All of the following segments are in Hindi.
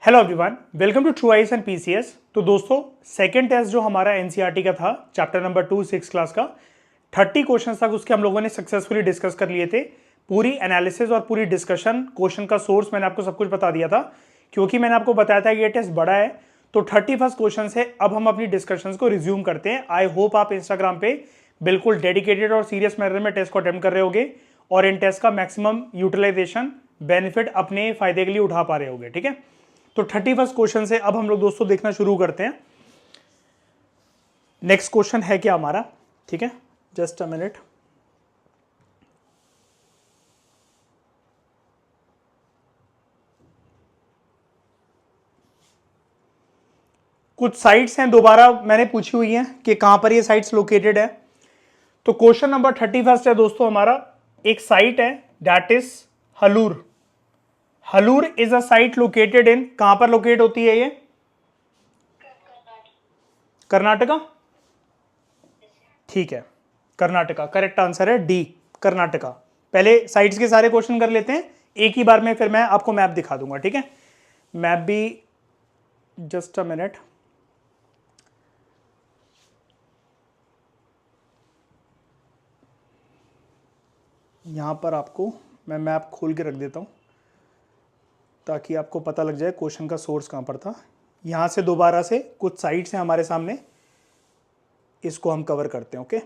Hello everyone, welcome to true IAS and PCS. तो दोस्तों, सेकंड टेस्ट जो हमारा एनसीईआरटी का था, चैप्टर नंबर 2 6 क्लास का 30 क्वेश्चन तक उसके हम लोगों ने सक्सेसफुली डिस्कस कर लिए थे। पूरी एनालिसिस और पूरी डिस्कशन, क्वेश्चन का सोर्स मैंने आपको सब कुछ बता दिया था, क्योंकि मैंने आपको बताया था कि ये टेस्ट बड़ा है। तो 31 क्वेश्चन से अब हम अपनी डिस्कशन को रिज्यूम करते हैं। आई होप आप इंस्टाग्राम पे बिल्कुल डेडिकेटेड और सीरियस मैनर में टेस्ट को अटेम्प्ट कर रहे होगे और इन टेस्ट का मैक्सिमम यूटिलाइजेशन बेनिफिट अपने फायदे के लिए उठा पा रहे होगे। ठीक है, तो 31 क्वेश्चन से अब हम लोग दोस्तों देखना शुरू करते हैं। नेक्स्ट क्वेश्चन है क्या हमारा, ठीक है, जस्ट अ मिनट। कुछ साइट्स हैं दोबारा मैंने पूछी हुई हैं कि कहां पर ये साइट्स लोकेटेड है। तो क्वेश्चन नंबर 31 है दोस्तों हमारा, एक साइट है that is Hallur. Hallur is a site located in, कहां पर लोकेट होती है ये? कर्नाटका। ठीक है, कर्नाटका करेक्ट आंसर है, डी कर्नाटका। पहले साइट्स के सारे क्वेश्चन कर लेते हैं एक ही बार में, फिर मैं आपको मैप दिखा दूंगा। ठीक है, मैप भी जस्ट अ मिनट। यहां पर आपको मैं मैप खोल के रख देता हूं ताकि आपको पता लग जाए क्वेश्चन का सोर्स कहां पर था। यहां से दोबारा से कुछ साइट्स हैं हमारे सामने, इसको हम कवर करते हैं। ओके,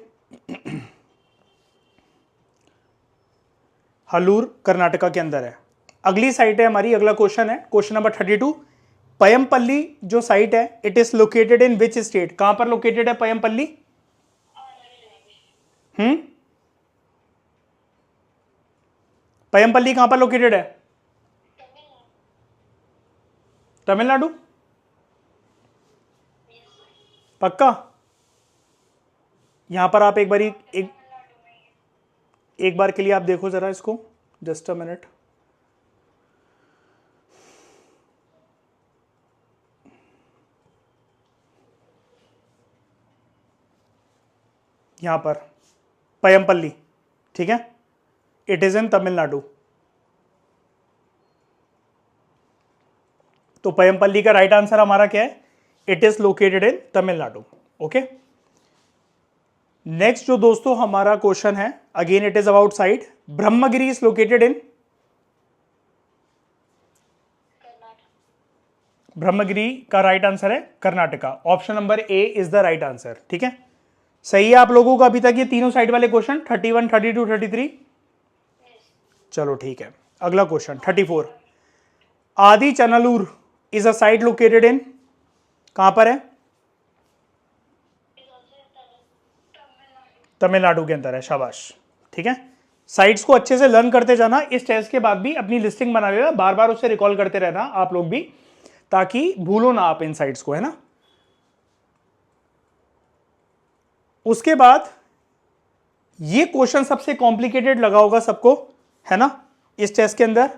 हलूर कर्नाटका के अंदर है। अगली साइट है हमारी, अगला क्वेश्चन है क्वेश्चन नंबर 32। पयमपल्ली जो साइट है, it is located in which state? कहां पर लोकेटेड है पयमपल्ली? पयमपल्ली कहां पर लोकेटेड है? तमिलनाडु? पक्का? यहां पर आप एक बार के लिए आप देखो जरा इसको, जस्ट अ मिनट। यहां पर पयमपल्ली, ठीक है, इट इज इन तमिलनाडु। तो पयमपल्ली का राइट आंसर हमारा क्या है? It is located in Tamil Nadu. Okay, next जो दोस्तों हमारा क्वेश्चन है, again it is about site. Brahmagiri is located in? Brahmagiri का राइट आंसर है Karnataka. Option number A is the right answer. ठीक है, सही है आप लोगों को अभी तक ये तीनों साइड वाले क्वेश्चन 31, 32, 33? चलो ठीक है, अगला question 34। Adichanallur is a site located in, कहां पर है? तमिलनाडु के अंदर है, शाबाश। ठीक है, साइट्स को अच्छे से लर्न करते जाना, इस टेस्ट के बाद भी अपनी लिस्टिंग बना लेना, बार बार उसे रिकॉल करते रहना आप लोग भी, ताकि भूलो ना आप इन साइट्स को, है ना। उसके बाद ये क्वेश्चन सबसे कॉम्प्लिकेटेड लगा होगा सबको, है ना, इस टेस्ट के अंदर।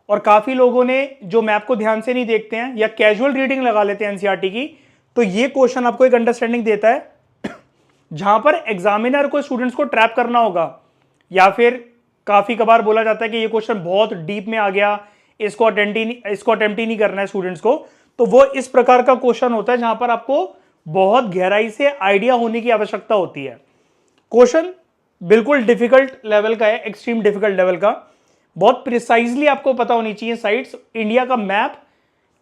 और काफी लोगों ने जो मैप को ध्यान से नहीं देखते हैं या कैजुअल रीडिंग लगा लेते हैं एनसीईआरटी की, तो ये क्वेश्चन आपको एक अंडरस्टैंडिंग देता है जहां पर एग्जामिनर को स्टूडेंट्स को ट्रैप करना होगा, या फिर काफी कबार बोला जाता है कि ये क्वेश्चन बहुत डीप में आ गया, इसको अटेम्प्ट ही नहीं करना है स्टूडेंट्स को। तो वो इस प्रकार का क्वेश्चन होता है जहां पर आपको बहुत गहराई से आइडिया होने की आवश्यकता होती है। क्वेश्चन बिल्कुल डिफिकल्ट लेवल का है, एक्सट्रीम डिफिकल्ट लेवल का। बहुत प्रिसाइजली आपको पता होनी चाहिए साइट्स। इंडिया का मैप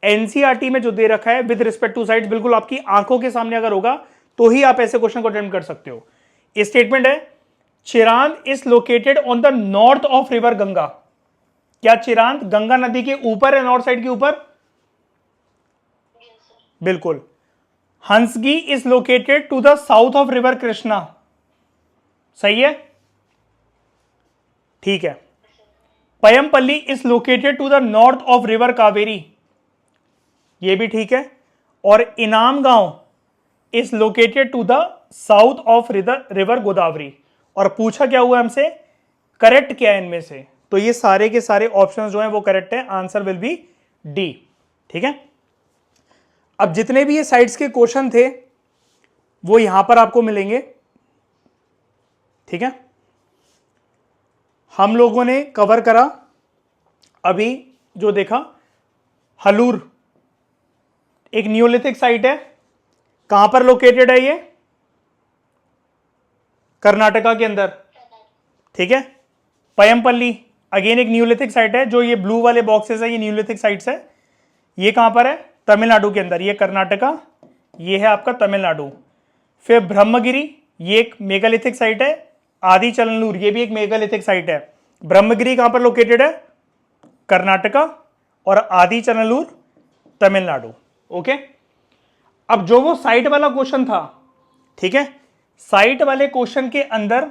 एनसीईआरटी में जो दे रखा है विद रिस्पेक्ट टू साइट्स, बिल्कुल आपकी आंखों के सामने अगर होगा तो ही आप ऐसे क्वेश्चन को अटेम्प्ट कर सकते हो। स्टेटमेंट है, Chirand is located on the north of river Ganga. क्या चिरांद गंगा नदी के ऊपर है, नॉर्थ साइड के ऊपर? बिल्कुल। Hunsgi is located to the south of river Krishna, सही है, ठीक है। Paiyampalli is located to the north of river Kaveri, ये भी ठीक है। और Inamgaon is located to the south of river Godavari. और पूछा क्या हुआ हमसे, करेक्ट क्या है इनमें से? तो ये सारे के सारे ऑप्शन जो हैं वो करेक्ट है, आंसर विल बी डी। ठीक है, अब जितने भी ये साइड्स के क्वेश्चन थे वो यहां पर आपको मिलेंगे। ठीक है, हम लोगों ने कवर करा अभी जो देखा, हलूर एक नियोलिथिक साइट है, कहां पर लोकेटेड है ये? कर्नाटका के अंदर, ठीक है। पयमपल्ली अगेन एक नियोलिथिक साइट है, जो ये ब्लू वाले बॉक्सेस है ये नियोलिथिक साइट्स है। ये कहां पर है? तमिलनाडु के अंदर, ये कर्नाटका, ये है आपका तमिलनाडु। फिर ब्रह्मगिरी, ये एक मेगालिथिक साइट है। आदि चलनलूर, ये भी एक मेगालिथिक साइट है। ब्रह्मगिरी कहां पर लोकेटेड है? कर्नाटका, और आदि चलनलूर तमिलनाडु। ओके, अब जो वो साइट वाला क्वेश्चन था, ठीक है, साइट वाले क्वेश्चन के अंदर,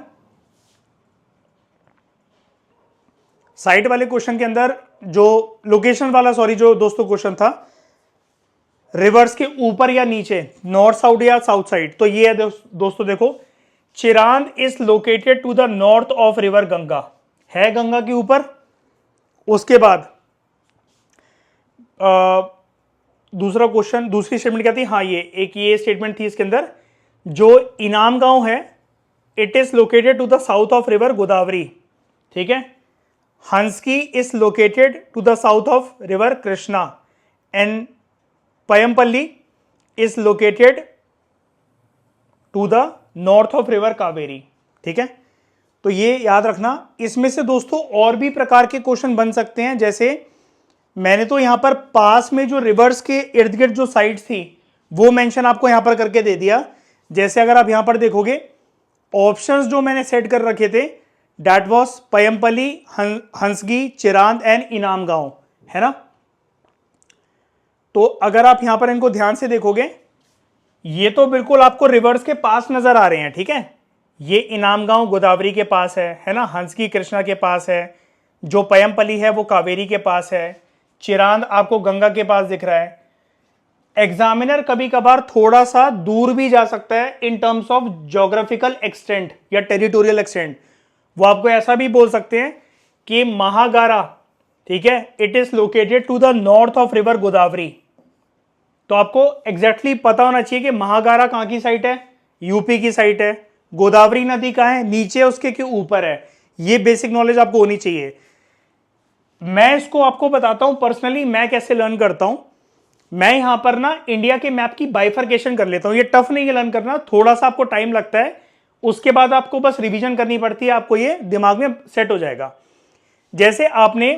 साइट वाले क्वेश्चन के अंदर जो लोकेशन वाला, सॉरी, जो दोस्तों क्वेश्चन था, रिवर्स के ऊपर या नीचे, नॉर्थ साउथ या साउथ साइड, तो ये है दोस्तों देखो, Chirand is located to the north of river Ganga, है गंगा के ऊपर। उसके बाद दूसरा क्वेश्चन, दूसरी स्टेटमेंट क्या थी? हाँ, ये स्टेटमेंट थी इसके अंदर, जो इनाम गांव है, it is located to the south of river Godavari, ठीक है। Hunsgi is located to the south of river Krishna, and Paiyampalli is located to the north of river Kaveri, ठीक है। तो ये याद रखना। इसमें से दोस्तों और भी प्रकार के क्वेश्चन बन सकते हैं, जैसे मैंने तो यहां पर पास में जो रिवर्स के इर्द गिर्द जो साइट्स थी वो मेंशन आपको यहां पर करके दे दिया। जैसे अगर आप यहां पर देखोगे, ऑप्शंस जो मैंने सेट कर रखे थे, that was Payampalli, हंसगी, Chirand and इनाम गांव, है ना। तो अगर आप यहां पर इनको ध्यान से देखोगे, ये तो बिल्कुल आपको रिवर्स के पास नजर आ रहे हैं, ठीक है। ये इनाम गांव गोदावरी के पास है ना, हंसकी कृष्णा के पास है, जो पयमपल्ली है वो कावेरी के पास है, चिरांद आपको गंगा के पास दिख रहा है। एग्जामिनर कभी कभार थोड़ा सा दूर भी जा सकता है in terms of geographical extent या टेरिटोरियल एक्सटेंट। वो आपको ऐसा भी बोल सकते हैं कि महागारा, ठीक है, it is located to the north of river Godavari. तो आपको एग्जैक्टली पता होना चाहिए कि महागारा कहां की साइट है? यूपी की साइट है। गोदावरी नदी कहां है? नीचे उसके के ऊपर है। ये बेसिक नॉलेज आपको होनी चाहिए। मैं इसको आपको बताता हूं पर्सनली मैं कैसे लर्न करता हूं। मैं यहां पर ना इंडिया के मैप की बाइफर्केशन कर लेता हूं। ये टफ नहीं है लर्न करना, थोड़ा सा आपको टाइम लगता है, उसके बाद आपको बस रिवीजन करनी पड़ती है, आपको ये दिमाग में सेट हो जाएगा। जैसे आपने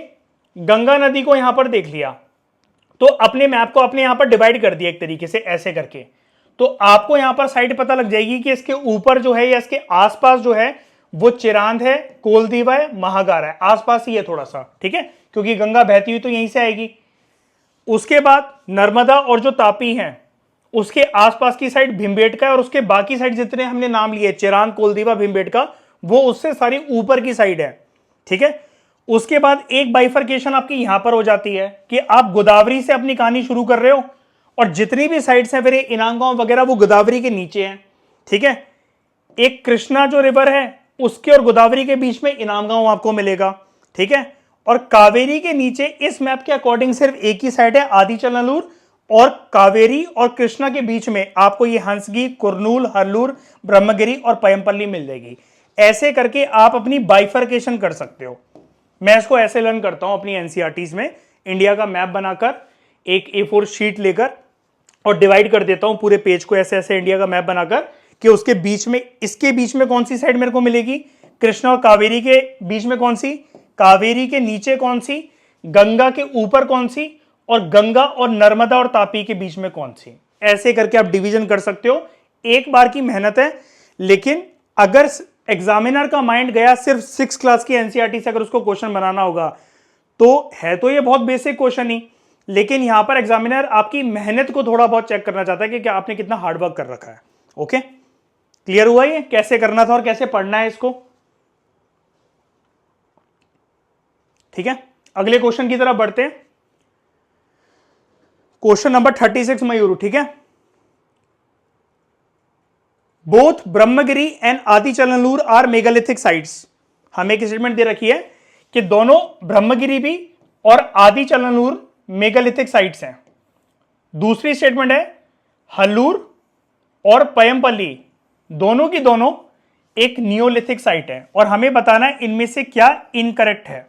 गंगा नदी को यहां पर देख लिया, तो अपने मैप को आपने यहां पर डिवाइड कर दिया एक तरीके से ऐसे करके, तो आपको यहां पर साइड पता लग जाएगी कि इसके ऊपर जो है या इसके आसपास जो है वो चिरांद है, कोलदीवा है, महागारा है, आसपास ही है थोड़ा सा, ठीक है, क्योंकि गंगा बहती हुई तो यहीं से आएगी। उसके बाद नर्मदा और जो तापी हैं उसके आसपास की साइड भीमबेटका है, और उसके बाकी साइड जितने हमने नाम लिए चिरांद, कोलदीवा, भीमबेटका, वो उससे सारी ऊपर की साइड है, ठीक है। उसके बाद एक बाइफर्केशन आपकी यहां पर हो जाती है कि आप गोदावरी से अपनी कहानी शुरू कर रहे हो, और जितनी भी साइड्स हैं फिर इनाम गांव वगैरह वो गोदावरी के नीचे हैं, ठीक है। एक कृष्णा जो रिवर है उसके और गोदावरी के बीच में इनाम गांव आपको मिलेगा, ठीक है। और कावेरी के नीचे इस मैप के अकॉर्डिंग सिर्फ एक ही साइड है, आदि चलनलूर, और कावेरी और कृष्णा के बीच में आपको ये हंसगी, कुरनूल, हरलूर, ब्रह्मगिरी और पयमपल्ली मिल जाएगी। ऐसे करके आप अपनी बाइफर्केशन कर सकते हो। मैं इसको ऐसे लर्न करता हूं अपनी एनसीईआरटीज में, इंडिया का मैप बनाकर एक A4 शीट लेकर और डिवाइड कर देता हूं पूरे पेज को ऐसे ऐसे इंडिया का मैप बनाकर, कि उसके बीच में, इसके बीच में कौन सी साइड मेरे को मिलेगी, कृष्णा और कावेरी के बीच में कौन सी, कावेरी के नीचे कौन सी, गंगा के ऊपर कौन सी, और गंगा और नर्मदा और तापी के बीच में कौन सी। ऐसे करके आप डिवीजन कर सकते हो। एक बार की मेहनत है, लेकिन अगर एग्जामिनर का माइंड गया सिर्फ 6 क्लास की एनसीईआरटी से अगर उसको क्वेश्चन बनाना होगा, तो है तो ये बहुत बेसिक क्वेश्चन ही, लेकिन यहां पर एग्जामिनर आपकी मेहनत को थोड़ा बहुत चेक करना चाहता है कि क्या आपने कितना हार्डवर्क कर रखा है। ओके, क्लियर हुआ ये कैसे करना था और कैसे पढ़ना है इसको? ठीक है, अगले क्वेश्चन की तरफ बढ़ते हैं। क्वेश्चन नंबर 36 मयूरू, ठीक है। बोथ ब्रह्मगिरी एंड आदि चलनलूर आर मेगालिथिक साइट्स। हमें एक स्टेटमेंट दे रखी है कि दोनों ब्रह्मगिरी भी और आदि चलनलूर मेगालिथिक साइट्स हैं। दूसरी स्टेटमेंट है हल्लूर और पयमपल्ली दोनों की दोनों एक नियोलिथिक साइट है, और हमें बताना है इनमें से क्या इनकरेक्ट है।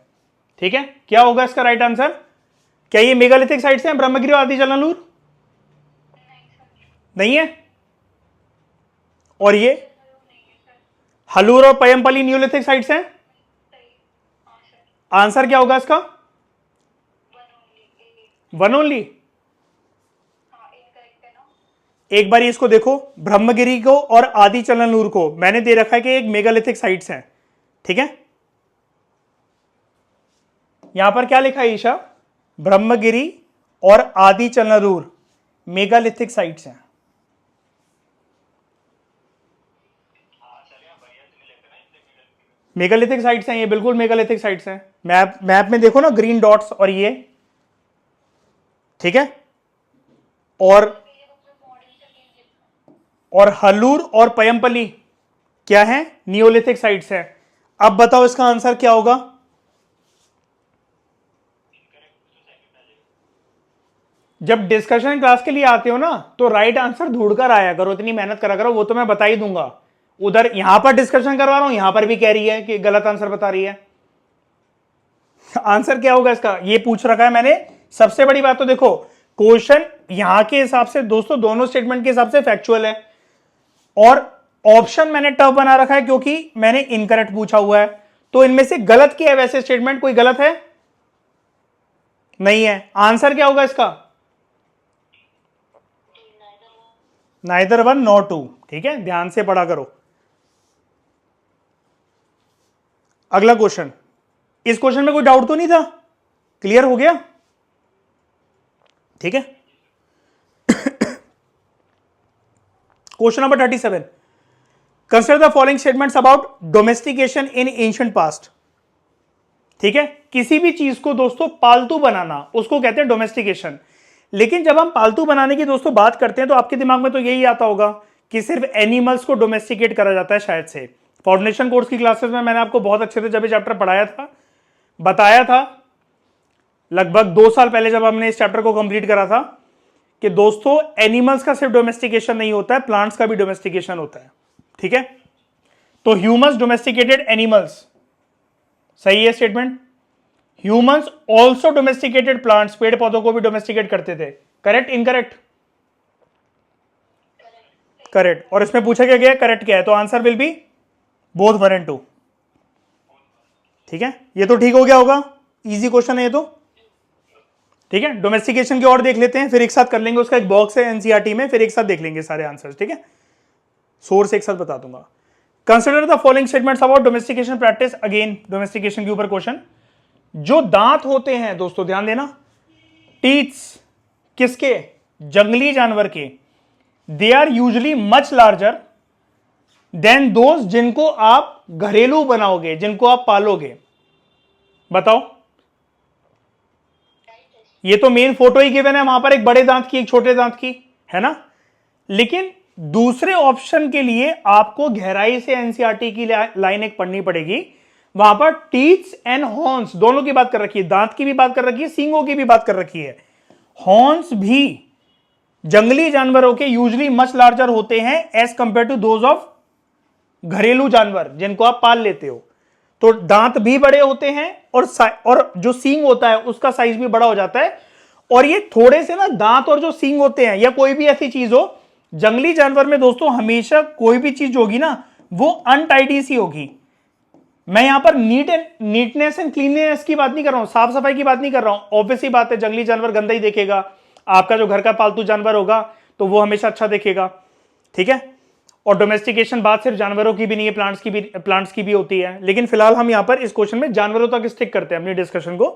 ठीक है, क्या होगा इसका राइट आंसर? क्या ये मेगालिथिक साइट्स हैं ब्रह्मगिरी और आदि चलनलूर? नहीं है। और ये हलूर और पयमपली न्यूलिथिक साइट्स हैं। आंसर क्या होगा इसका? One only. एक बार इसको देखो, ब्रह्मगिरी को और आदि चलनूर को मैंने दे रखा है कि एक मेगालिथिक साइट्स हैं, ठीक है। यहां पर क्या लिखा है ईशा? ब्रह्मगिरी और आदि चलनूर मेगालिथिक साइट्स हैं। मेगालिथिक साइट्स हैं ये, बिल्कुल मेगालिथिक साइट्स हैं। मैप में देखो ना, ग्रीन डॉट्स और ये, ठीक है। और हलूर और पयमपली क्या है? नियोलिथिक साइट्स है। अब बताओ इसका आंसर क्या होगा? जब डिस्कशन क्लास के लिए आते हो ना तो राइट आंसर ढूंढकर आया करो, इतनी मेहनत करा करो, वो तो मैं बता ही दूंगा। उधर यहां पर डिस्कशन करवा रहा हूं, यहां पर भी कह रही है कि गलत आंसर बता रही है। आंसर क्या होगा इसका? ये पूछ रखा है मैंने। सबसे बड़ी बात तो देखो, क्वेश्चन यहां के हिसाब से दोस्तों दोनों स्टेटमेंट के हिसाब से फैक्चुअल है, और ऑप्शन मैंने टफ बना रखा है क्योंकि मैंने इनकरेक्ट पूछा हुआ है। तो इनमें से गलत क्या है? वैसे स्टेटमेंट कोई गलत है? नहीं है। आंसर क्या होगा इसका? नाइदर वन नॉर टू, ठीक है, ध्यान से पढ़ा करो। अगला क्वेश्चन, इस क्वेश्चन में कोई डाउट तो नहीं था? क्लियर हो गया? ठीक है। Question number 37, consider the following statements about domestication in ancient past. ठीक है, किसी भी चीज को दोस्तों पालतू बनाना उसको कहते हैं डोमेस्टिकेशन। लेकिन जब हम पालतू बनाने की दोस्तों बात करते हैं तो आपके दिमाग में तो यही आता होगा कि सिर्फ एनिमल्स को डोमेस्टिकेट करा जाता है शायद से। फाउंडेशन कोर्स की क्लासेस में मैंने आपको बहुत अच्छे से जब ये चैप्टर पढ़ाया था, बताया था लगभग 2 साल पहले जब हमने इस चैप्टर को कंप्लीट करा था कि दोस्तों एनिमल्स का सिर्फ डोमेस्टिकेशन नहीं होता है, प्लांट्स का भी डोमेस्टिकेशन होता है। ठीक है, तो ह्यूमंस डोमेस्टिकेटेड एनिमल्स, सही है statement. Humans also domesticated plants, पेड़ पौधों को भी डोमेस्टिकेट करते थे। Correct incorrect? करेक्ट। और इसमें पूछा क्या गया करेक्ट क्या है? तो आंसर विल बी बोथ 1 और 2। ठीक है, ये तो ठीक हो गया होगा, इजी क्वेश्चन है ये तो। ठीक है, डोमेस्टिकेशन की और देख लेते हैं, फिर एक साथ कर लेंगे। उसका एक बॉक्स है एनसीईआरटी में, फिर एक साथ देख लेंगे सारे आंसर्स। ठीक है, सोर्स एक साथ बता दूंगा। Consider the following statements about domestication practice. Again domestication के ऊपर क्वेश्चन। जो दांत होते हैं दोस्तों ध्यान देना, टीथ्स किसके? जंगली जानवर के। They are usually much larger than those जिनको आप घरेलू बनाओगे, जिनको आप पालोगे। बताओ, ये तो मेन फोटो ही गिवन है, वहां पर एक बड़े दांत की एक छोटे दांत की है ना। लेकिन दूसरे ऑप्शन के लिए आपको गहराई से एनसीईआरटी की लाइन एक पढ़नी पड़ेगी। वहां पर टीथ्स एंड हॉर्न्स दोनों की बात कर रखी है, दांत की भी बात कर रखी है, सींगों की भी बात कर रखी है। हॉर्न्स भी जंगली जानवरों के यूजली मच लार्जर होते हैं as compare to those of घरेलू जानवर जिनको आप पाल लेते हो। तो दांत भी बड़े होते हैं और जो सींग होता है उसका साइज भी बड़ा हो जाता है। और ये थोड़े से ना दांत और जो सींग होते हैं या कोई भी ऐसी चीज हो जंगली जानवर में दोस्तों, हमेशा कोई भी चीज होगी ना वो अनटाइडी सी होगी। मैं यहां पर नीटनेस एंड क्लीनलीनेस की बात नहीं कर रहा हूं, साफ सफाई की बात नहीं कर रहा हूं। ऑब्वियस ही बात है, जंगली जानवर गंदा ही देखेगा। आपका जो घर का पालतू जानवर होगा तो वो हमेशा अच्छा देखेगा। ठीक है, और डोमेस्टिकेशन बात सिर्फ जानवरों की भी नहीं है, प्लांट्स की भी होती है। लेकिन फिलहाल हम यहां पर इस क्वेश्चन में जानवरों तक स्टिक करते हैं अपनी डिस्कशन को।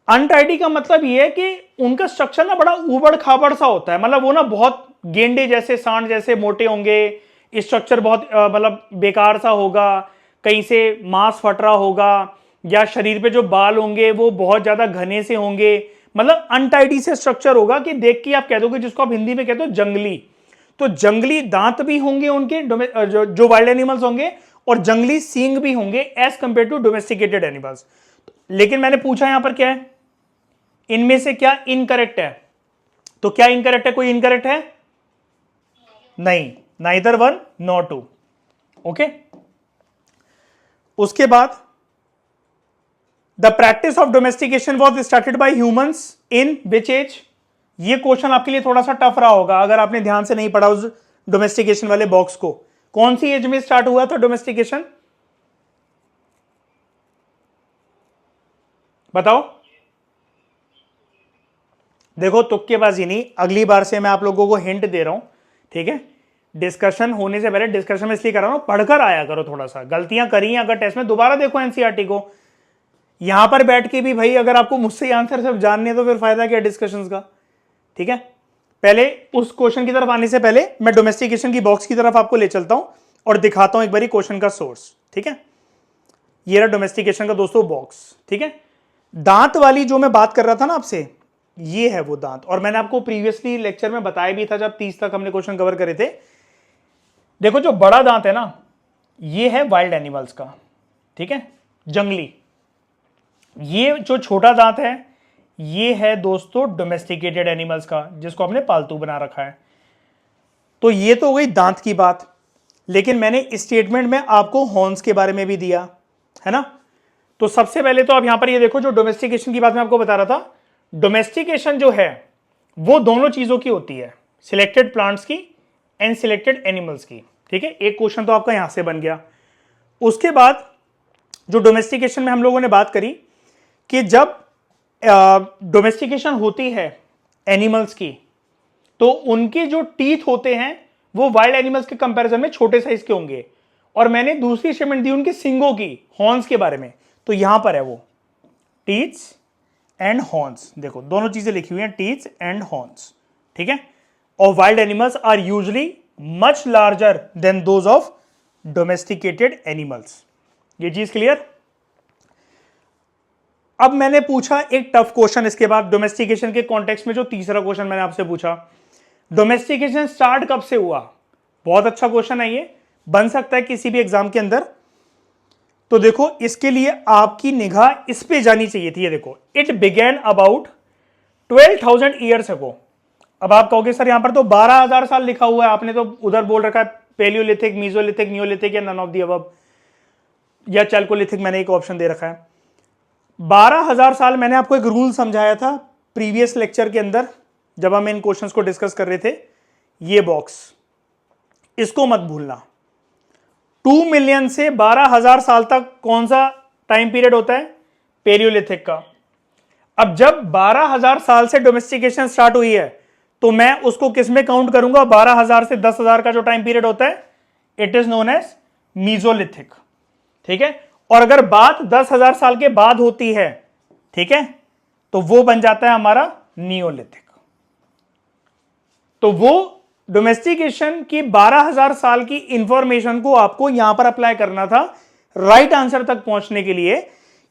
अनटाइडी का मतलब यह है कि उनका स्ट्रक्चर ना बड़ा उबड़ खाबड़ सा होता है, मतलब वो ना बहुत गेंडे जैसे, सांड जैसे मोटे होंगे, स्ट्रक्चर बहुत मतलब बेकार सा होगा, कहीं से मांस फट रहा होगा, या शरीर पे जो बाल होंगे वो बहुत ज्यादा घने से होंगे, मतलब अनटाइडी से स्ट्रक्चर होगा कि देख के आप कह दोगे, जिसको आप हिंदी में कहते हो जंगली। तो जंगली दांत भी होंगे उनके, जो वाइल्ड एनिमल्स होंगे, और जंगली सींग भी होंगे as compare to domesticated animals. लेकिन मैंने पूछा यहां पर क्या है, इनमें से क्या इनकरेक्ट है? तो क्या इनकरेक्ट है? कोई इनकरेक्ट है? नहीं, नाइदर 1 नॉर 2। ओके, उसके बाद the practice of domestication was started by humans in which age. ये क्वेश्चन आपके लिए थोड़ा सा टफ रहा होगा अगर आपने ध्यान से नहीं पढ़ा उस डोमेस्टिकेशन वाले बॉक्स को। कौन सी एज में स्टार्ट हुआ था डोमेस्टिकेशन, बताओ। देखो तुक्केबाजी नहीं, अगली बार से मैं आप लोगों को हिंट दे रहा हूं, ठीक है। डिस्कशन होने से पहले, डिस्कशन में इसलिए कर रहा हूं पढ़कर आया करो, थोड़ा सा गलतियां करी अगर टेस्ट में दोबारा देखो एनसीईआरटी को। यहां पर बैठ के भी भाई अगर आपको मुझसे आंसर सब जानने हैं तो फिर फायदा क्या डिस्कशंस का, ठीक है। पहले उस क्वेश्चन की तरफ आने से पहले मैं डोमेस्टिकेशन की बॉक्स की तरफ आपको ले चलता हूं और दिखाता हूं एक बारी क्वेश्चन का सोर्स, ठीक है। ये रहा डोमेस्टिकेशन का दोस्तों बॉक्स, ठीक है। दांत वाली जो मैं बात कर रहा था ना आपसे, ये है वो दांत, और मैंने आपको प्रीवियसली लेक्चर में बताया भी था जब 30 तक हमने क्वेश्चन कवर करे थे। देखो जो बड़ा दांत है ना, ये है वाइल्ड एनिमल्स का, ठीक है, जंगली। ये जो छोटा दांत है ये है दोस्तों डोमेस्टिकेटेड एनिमल्स का, जिसको आपने पालतू बना रखा है। तो ये तो हो गई दांत की बात, लेकिन मैंने स्टेटमेंट में आपको हॉर्न्स के बारे में भी दिया है ना। तो सबसे पहले तो आप यहां पर ये देखो, जो डोमेस्टिकेशन की बात मैं आपको बता रहा था, डोमेस्टिकेशन जो है वो दोनों चीजों की होती है, सिलेक्टेड प्लांट्स की एंड सिलेक्टेड एनिमल्स की, ठीक है। एक क्वेश्चन तो आपका यहां से बन गया। उसके बाद जो डोमेस्टिकेशन में हम लोगों ने बात करी कि जब डोमेस्टिकेशन होती है एनिमल्स की, तो उनके जो टीथ होते हैं वो वाइल्ड एनिमल्स के कंपैरिजन में छोटे साइज के होंगे। और मैंने दूसरी स्टेटमेंट दी उनके सिंगों की, हॉर्न्स के बारे में, तो यहां पर है वो टीथ्स एंड हॉर्न्स। देखो दोनों चीजें लिखी हुई हैं, टीथ्स एंड हॉर्न्स, ठीक है। और wild animals are usually much larger than those of domesticated animals. ये चीज क्लियर। अब मैंने पूछा एक टफ क्वेश्चन इसके बाद डोमेस्टिकेशन के कॉन्टेक्स्ट में, जो तीसरा क्वेश्चन मैंने आपसे पूछा, डोमेस्टिकेशन स्टार्ट कब से हुआ। बहुत अच्छा क्वेश्चन है, ये बन सकता है किसी भी एग्जाम के अंदर। तो देखो इसके लिए आपकी निगाह इस पे जानी चाहिए थी। ये देखो, it began about 12,000 years ago. अब आप कहोगे सर यहां पर तो 12,000 साल लिखा हुआ है, आपने तो उधर बोल रखा है पेलियोलिथिक, मीजोलिथिक, नियोलिथिक या नन ऑफ दी अबव, या चैल्कोलिथिक मैंने एक ऑप्शन दे रखा है। 12,000 साल मैंने आपको एक रूल समझाया था प्रीवियस लेक्चर के अंदर जब हम इन क्वेश्चंस को डिस्कस कर रहे थे। ये बॉक्स, इसको मत भूलना। 2 मिलियन से 12,000 साल तक कौन सा टाइम पीरियड होता है, पेलियोलिथिक का। अब जब 12,000 साल से डोमेस्टिकेशन स्टार्ट हुई है तो मैं उसको किस में काउंट करूंगा, 12,000 से 10,000 का जो टाइम पीरियड होता है, it is known as mesolithic, ठीक है। और अगर बात 10,000 साल के बाद होती है, ठीक है, तो वो बन जाता है हमारा नियोलिथिक। तो वो डोमेस्टिकेशन की 12,000 साल की इंफॉर्मेशन को आपको यहां पर अप्लाई करना था राइट आंसर तक पहुंचने के लिए,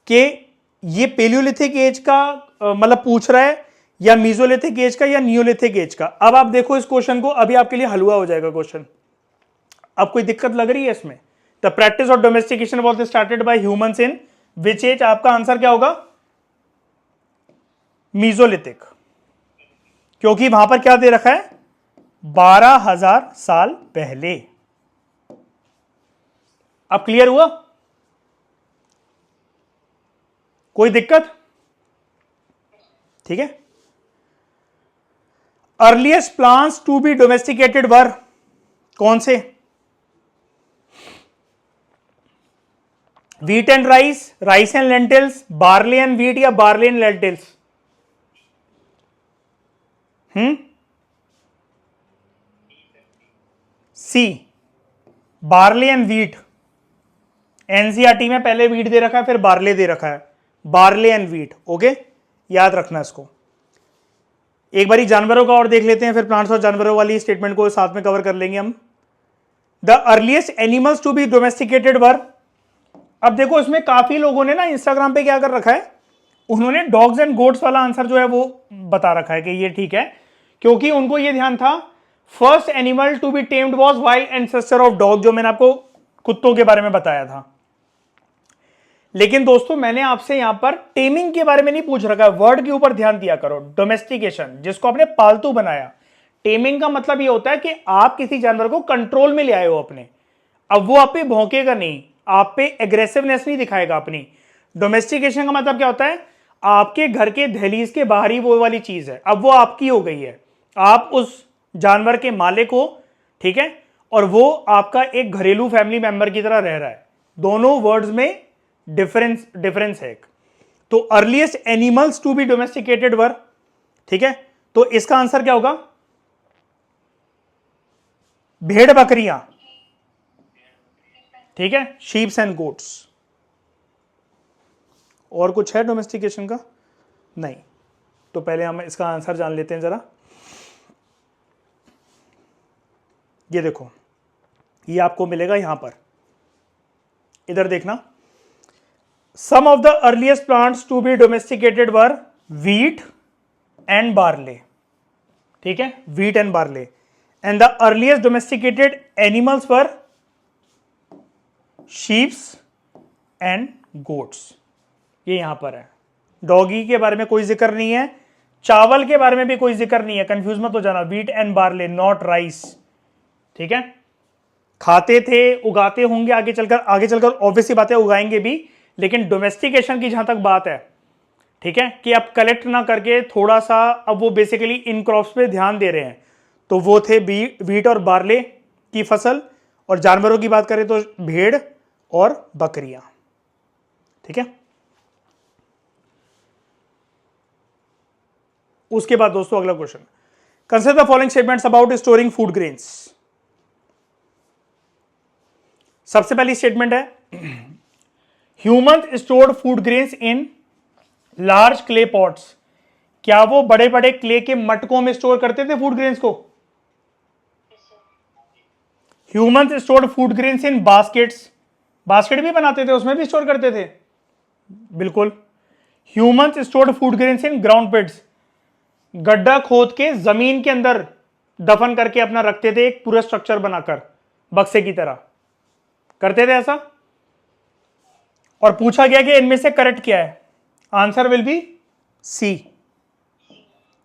कि ये पेलियोलिथिक एज का मतलब पूछ रहा है, या मीजोलिथिक एज का, या नियोलिथिक एज का। अब आप देखो इस क्वेश्चन को, अभी आपके लिए हलवा हो जाएगा क्वेश्चन। अब कोई दिक्कत लग रही है इसमें। The practice of domestication was started by humans in which age. आपका आंसर क्या होगा, मीजोलिथिक, क्योंकि वहां पर क्या दे रखा है, 12,000 साल पहले। अब क्लियर हुआ, कोई दिक्कत, ठीक है। Earliest plants to be domesticated were कौन से, wheat and rice, rice and lentils, barley and wheat, या barley and lentils. See, barley and wheat. NCERT में पहले व्हीट दे रखा है फिर बार्ले दे रखा है, बार्ले एंड व्हीट, ओके, याद रखना इसको। एक बारी जानवरों का और देख लेते हैं, फिर प्लांट्स और जानवरों वाली स्टेटमेंट को साथ में कवर कर लेंगे हम। The earliest animals to be domesticated were. अब देखो इसमें काफी लोगों ने ना इंस्टाग्राम पे क्या कर रखा है, उन्होंने डॉग्स एंड गोट्स वाला आंसर जो है वो बता रखा है कि ये ठीक है, क्योंकि उनको ये ध्यान था first animal to be tamed was wild ancestor of dog, जो मैंने आपको कुत्तों के बारे में बताया था। लेकिन दोस्तों मैंने आपसे यहां पर टेमिंग के बारे में नहीं पूछ रखा है, वर्ड के ऊपर ध्यान दिया करो। डोमेस्टिकेशन, जिसको आपने पालतू बनाया। टेमिंग का मतलब ये होता है कि आप किसी जानवर को कंट्रोल में ले आए हो अपने, अब वो आप पे भौंकेगा नहीं, आप पे एग्रेसिवनेस नहीं दिखाएगा अपनी। डोमेस्टिकेशन का मतलब क्या होता है, आपके घर के दहलीज के बाहर ही वो वाली चीज है, अब वो आपकी हो गई है, आप उस जानवर के मालिक हो, ठीक है, और वो आपका एक घरेलू फैमिली मेंबर की तरह रह रहा है। दोनों वर्ड्स में डिफरेंस है एक। तो earliest animals to be domesticated were, ठीक है, तो इसका आंसर क्या होगा? भेड़ बकरियां, ठीक है, शीप्स एंड गोट्स। और कुछ है डोमेस्टिकेशन का? नहीं। तो पहले हम इसका आंसर जान लेते हैं जरा। ये देखो, ये आपको मिलेगा यहां पर, इधर देखना। Some of the earliest plants to be domesticated were wheat and barley, ठीक है, wheat and barley. And the earliest domesticated animals were sheeps and goats. ये यहां पर है। डॉगी के बारे में कोई जिक्र नहीं है, चावल के बारे में भी कोई जिक्र नहीं है, कंफ्यूज मत हो जाना। Wheat and barley, not rice, ठीक है। खाते थे, उगाते होंगे आगे चलकर ऑब्वियसली बात है, उगाएंगे भी, लेकिन डोमेस्टिकेशन की जहां तक बात है, ठीक है, कि अब कलेक्ट ना करके थोड़ा सा अब वो बेसिकली इन क्रॉप्स पे ध्यान दे रहे हैं, तो वो थे व्हीट और बार्ले की फसल। और जानवरों की बात करें तो भेड़ और बकरियां, ठीक है। उसके बाद दोस्तों अगला question, consider the following statements about storing food grains. सबसे पहली स्टेटमेंट है, humans stored food grains in large clay pots. क्या वो बड़े बड़े क्ले के मटकों में स्टोर करते थे फूड ग्रेन्स को? Humans stored food grains in baskets. Basket भी बनाते थे, उसमें भी स्टोर करते थे, बिल्कुल। Humans stored food grains in ground pits. गड्ढा खोद के जमीन के अंदर दफन करके अपना रखते थे, एक पूरा स्ट्रक्चर बनाकर बक्से की तरह करते थे ऐसा। और पूछा गया कि इनमें से करेक्ट क्या है? Answer will be C,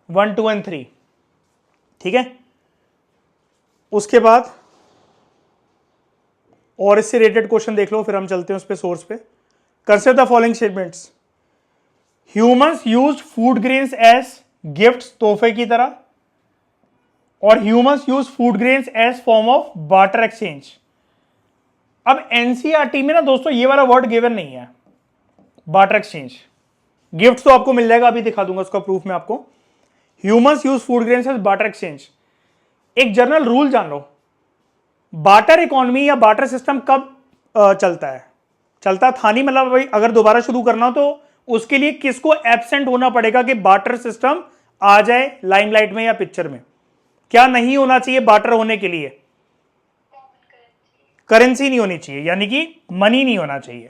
1, 2 and 3, ठीक है। उसके बाद और इससे रिलेटेड क्वेश्चन देख लो, फिर हम चलते हैं उस पे सोर्स पे। Consider the following statements, humans used food grains as gifts, तोहफे की तरह, और humans use food grains as form of barter exchange. अब एनसीईआरटी में ना दोस्तों ये वाला वर्ड गिवन नहीं है, बार्टर एक्सचेंज। गिफ्ट तो आपको मिल जाएगा, अभी दिखा दूंगा उसका प्रूफ मैं आपको। Humans use food grains as barter exchange. एक जनरल रूल जान लो, बार्टर इकोनॉमी या बार्टर सिस्टम कब चलता था नहीं, मतलब भाई अगर दोबारा शुरू करना हो तो उसके लिए किसको एब्सेंट होना पड़ेगा कि बार्टर सिस्टम आ जाए लाइमलाइट में या पिक्चर में? क्या नहीं होना चाहिए बार्टर होने के लिए? करेंसी नहीं होनी चाहिए, यानी कि मनी नहीं होना चाहिए,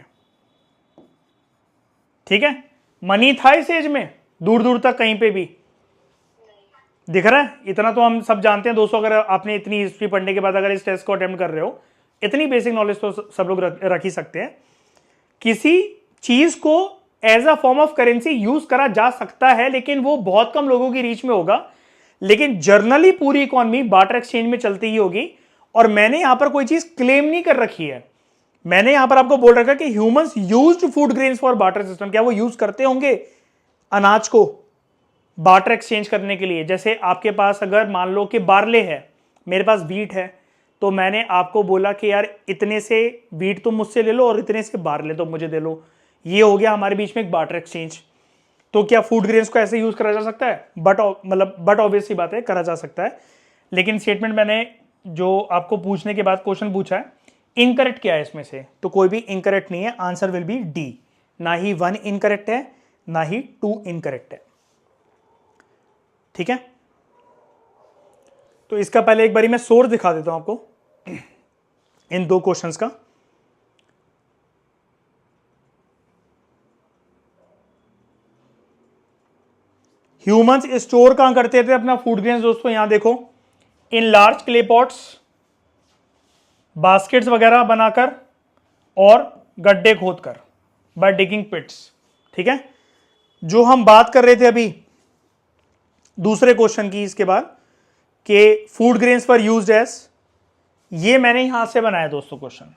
ठीक है। मनी था इस एज में दूर दूर तक कहीं पे भी दिख रहा है? इतना तो हम सब जानते हैं दोस्तों, अगर आपने इतनी हिस्ट्री पढ़ने के बाद अगर इस टेस्ट को अटेम्प्ट कर रहे हो, इतनी बेसिक नॉलेज तो सब लोग रख ही सकते हैं। किसी चीज को as a form of currency use करा जा सकता है, लेकिन वो बहुत कम लोगों की रीच में होगा। लेकिन जर्नली पूरी इकोनॉमी बार्टर एक्सचेंज में चलती ही होगी। और मैंने यहां पर कोई चीज क्लेम नहीं कर रखी है, मैंने यहां पर आपको बोल रखा कि humans used food grains for barter system. क्या वो यूज करते होंगे अनाज को बार्टर एक्सचेंज करने के लिए? जैसे आपके पास अगर मान लो कि बार्ले है, मेरे पास व्हीट है, तो मैंने आपको बोला कि यार इतने से व्हीट तुम मुझसे ले लो और इतने से बार्ले तुम मुझे दे लो, ये हो गया हमारे बीच में एक बार्टर एक्सचेंज। तो क्या फूड ग्रेन्स को ऐसे यूज करा जा सकता है? बट ऑब्वियसली बात है, करा जा सकता है। लेकिन स्टेटमेंट मैंने जो आपको पूछने के बाद क्वेश्चन पूछा है, इनकरेक्ट क्या है इसमें से? तो कोई भी इनकरेक्ट नहीं है, आंसर विल बी डी। ना ही 1 इनकरेक्ट है, ना ही 2 इनकरेक्ट है, ठीक है। तो इसका पहले एक बारी मैं सोर्स दिखा देता हूं आपको इन 2 क्वेश्चंस का। ह्यूमंस स्टोर कहां करते थे अपना फूड ग्रेन्स दोस्तों? यहां देखो, in large clay pots, baskets वगैरह बनाकर और गड्ढे खोदकर, बाय डिगिंग पिट्स, ठीक है। जो हम बात कर रहे थे अभी दूसरे क्वेश्चन की इसके बाद कि फूड ग्रेन्स पर यूज्ड एज, ये मैंने यहां से बनाया दोस्तों क्वेश्चन,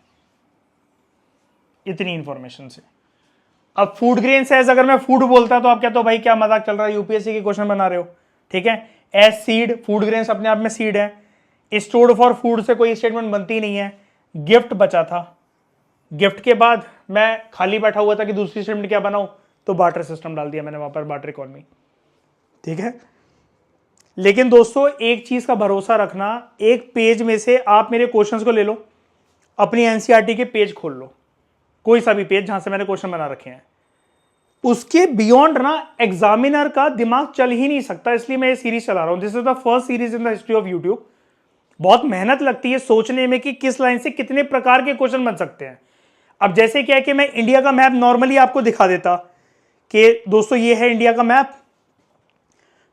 इतनी इंफॉर्मेशन से। अब फूड ग्रेन सेज अगर मैं फूड बोलता तो आप कहते हो भाई क्या मजाक चल रहा है, यूपीएससी के क्वेश्चन बना रहे हो, ठीक है। एज सीड, फूड ग्रेन्स अपने आप में सीड है। स्टोर्ड फॉर फूड से कोई स्टेटमेंट बनती नहीं है। गिफ्ट बचा था, गिफ्ट के बाद मैं खाली बैठा हुआ था कि दूसरी स्टेटमेंट क्या बनाऊं, तो बार्टर सिस्टम डाल दिया मैंने वहां पर, बार्टर इकोनॉमी, ठीक है। लेकिन दोस्तों एक चीज का भरोसा रखना, एक पेज में से आप मेरे क्वेश्चंस को ले लो, अपनी एनसीईआरटी के पेज खोल लो, कोई सा भी पेज जहां से मैंने क्वेश्चन बना रखे हैं, उसके बियॉन्ड ना एग्जामिनर का दिमाग चल ही नहीं सकता। इसलिए मैं ये सीरीज चला रहा हूं। This is the first series in the history of YouTube. बहुत मेहनत लगती है सोचने में कि किस लाइन से कितने प्रकार के क्वेश्चन बन सकते हैं। अब जैसे क्या है कि मैं इंडिया का मैप नॉर्मली आपको दिखा देता कि दोस्तों ये है इंडिया का मैप,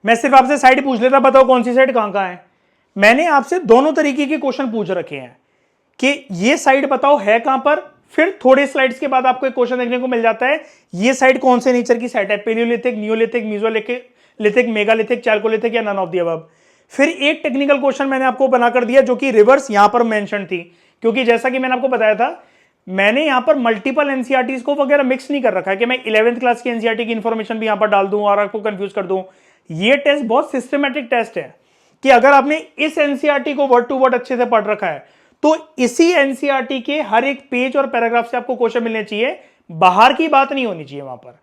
मैं सिर्फ आपसे साइड पूछ लेता, बताओ कौन सी साइड कहां कहां है। मैंने आपसे दोनों तरीके के क्वेश्चन पूछ रखे हैं कि ये साइड बताओ है कहां पर, फिर थोड़े स्लाइड्स के बाद आपको एक क्वेश्चन देखने को मिल जाता है ये साइड कौन से नेचर की साइड है, paleolithic, neolithic, mesolithic, megalithic, chalcolithic या नन ऑफ द अबव। फिर एक टेक्निकल क्वेश्चन मैंने आपको बनाकर दिया जो कि रिवर्स यहां पर मेंशन थी, क्योंकि जैसा कि मैंने आपको बताया था मैंने यहां पर मल्टीपल एनसीईआरटीज को वगैरह मिक्स नहीं कर रखा है कि मैं 11th क्लास की एनसीईआरटी की इंफॉर्मेशन भी यहां पर डाल दूं और आपको कंफ्यूज कर दूं। ये टेस्ट बहुत सिस्टमैटिक टेस्ट है कि अगर आपने इस एनसीईआरटी को वर्ड टू वर्ड अच्छे से पढ़ रखा है तो इसी एनसीईआरटी के हर एक पेज और पैराग्राफ से आपको क्वेश्चन मिलने चाहिए, बाहर की बात नहीं होनी चाहिए। वहां पर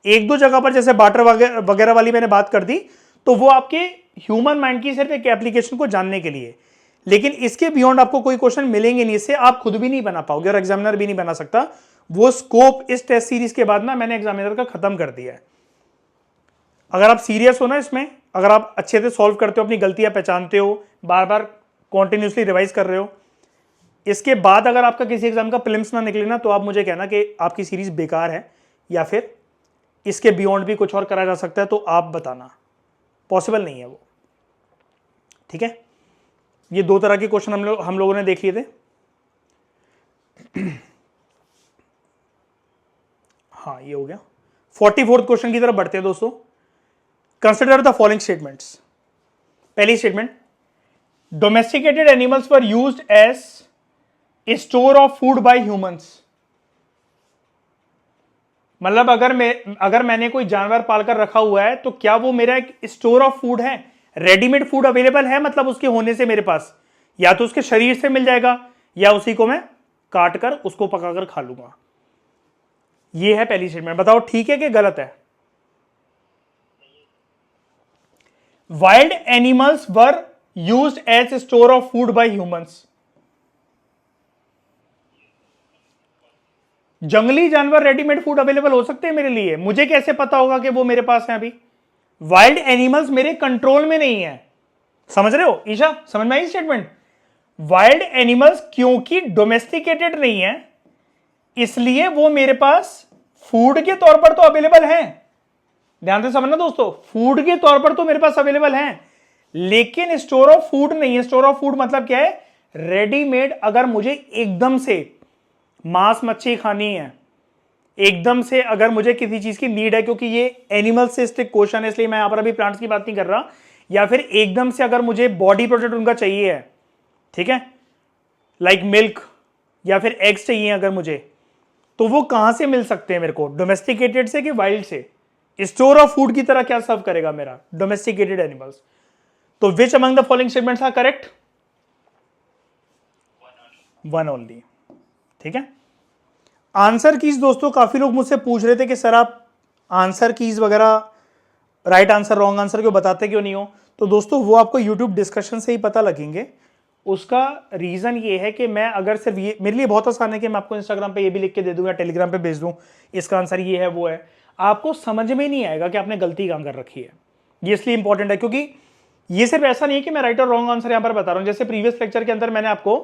एक दो जगह पर जैसे बार्टर वगैरह वाली मैंने बात कर दी, तो वो आपके ह्यूमन माइंड की सिर्फ एक एप्लीकेशन को जानने के लिए, लेकिन इसके बियॉन्ड आपको कोई क्वेश्चन मिलेंगे नहीं, इससे आप खुद भी नहीं बना पाओगे और एग्जामिनर भी नहीं बना सकता। वो स्कोप इस टेस्ट सीरीज के बाद ना मैंने एग्जामिनर का खत्म कर दिया है। अगर आप सीरियस हो ना इसमें, अगर आप अच्छे से सॉल्व करते हो, अपनी गलतियां पहचानते हो, बार बार कॉन्टिन्यूसली रिवाइज कर रहे हो, इसके बाद अगर आपका किसी एग्जाम का प्रीलिम्स ना निकले ना, तो आप मुझे कहना कि आपकी सीरीज बेकार है या फिर इसके बियॉन्ड भी कुछ और करा जा सकता है, तो आप बताना। पॉसिबल नहीं है वो, ठीक है। ये दो तरह के क्वेश्चन हम लोगों ने देख लिए थे। हाँ ये हो गया। 44th क्वेश्चन की तरफ बढ़ते हैं दोस्तों। Consider the following statements. पहली statement, domesticated animals were used as a store of food by humans. मतलब अगर मैंने कोई जानवर पालकर रखा हुआ है तो क्या वो मेरा एक स्टोर ऑफ फूड है, रेडीमेड फूड अवेलेबल है, मतलब उसके होने से मेरे पास या तो उसके शरीर से मिल जाएगा या उसी को मैं काट कर उसको पकाकर खा लूंगा। ये है पहली स्टेटमेंट, बताओ ठीक है कि गलत है। Wild animals were used as store of food by humans. जंगली जानवर रेडीमेड फूड अवेलेबल हो सकते हैं मेरे लिए, मुझे कैसे पता होगा कि वो मेरे पास है? अभी वाइल्ड एनिमल्स मेरे कंट्रोल में नहीं है, समझ रहे हो ईशा, समझ में आई स्टेटमेंट? वाइल्ड एनिमल्स क्योंकि डोमेस्टिकेटेड नहीं है इसलिए वो मेरे पास फूड के तौर पर तो अवेलेबल है। ध्यान से समझना दोस्तों, फूड के तौर पर तो मेरे पास अवेलेबल है, लेकिन स्टोर ऑफ फूड नहीं है। स्टोर ऑफ फूड मतलब क्या है? रेडीमेड। अगर मुझे एकदम से मांस मच्छी खानी है, एकदम से अगर मुझे किसी चीज की नीड है, क्योंकि ये एनिमल से स्टिक क्वेश्चन है इसलिए मैं यहां पर अभी प्लांट्स की बात नहीं कर रहा, या फिर एकदम से अगर मुझे बॉडी प्रोडक्ट उनका चाहिए है, ठीक है, लाइक मिल्क या फिर एग्स चाहिए अगर मुझे, तो वो कहां से मिल सकते हैं मेरे को? डोमेस्टिकेटेड से कि वाइल्ड से? स्टोर ऑफ फूड की तरह क्या सर्व करेगा मेरा? Domesticated animals. तो which among the following statements are correct? One only, ठीक है। आंसर कीज दोस्तों, काफी लोग मुझसे पूछ रहे थे कि सर आप आंसर कीज वगैरह राइट आंसर रॉन्ग आंसर क्यों बताते क्यों नहीं हो? तो दोस्तों वो आपको यूट्यूब डिस्कशन से ही पता लगेंगे। उसका रीजन ये है कि मैं अगर सिर्फ ये, मेरे लिए बहुत आसान है कि मैं आपको इंस्टाग्राम पे ये भी लिख के दे दूं या टेलीग्राम पे भेज दूं इसका आंसर ये है वो है, आपको समझ में नहीं आएगा कि आपने गलती कहां कर रखी है। ये इसलिए इंपॉर्टेंट है क्योंकि ये सिर्फ ऐसा नहीं है कि मैं राइट और रॉन्ग आंसर यहां पर बता रहा हूं। जैसे प्रीवियस लेक्चर के अंदर मैंने आपको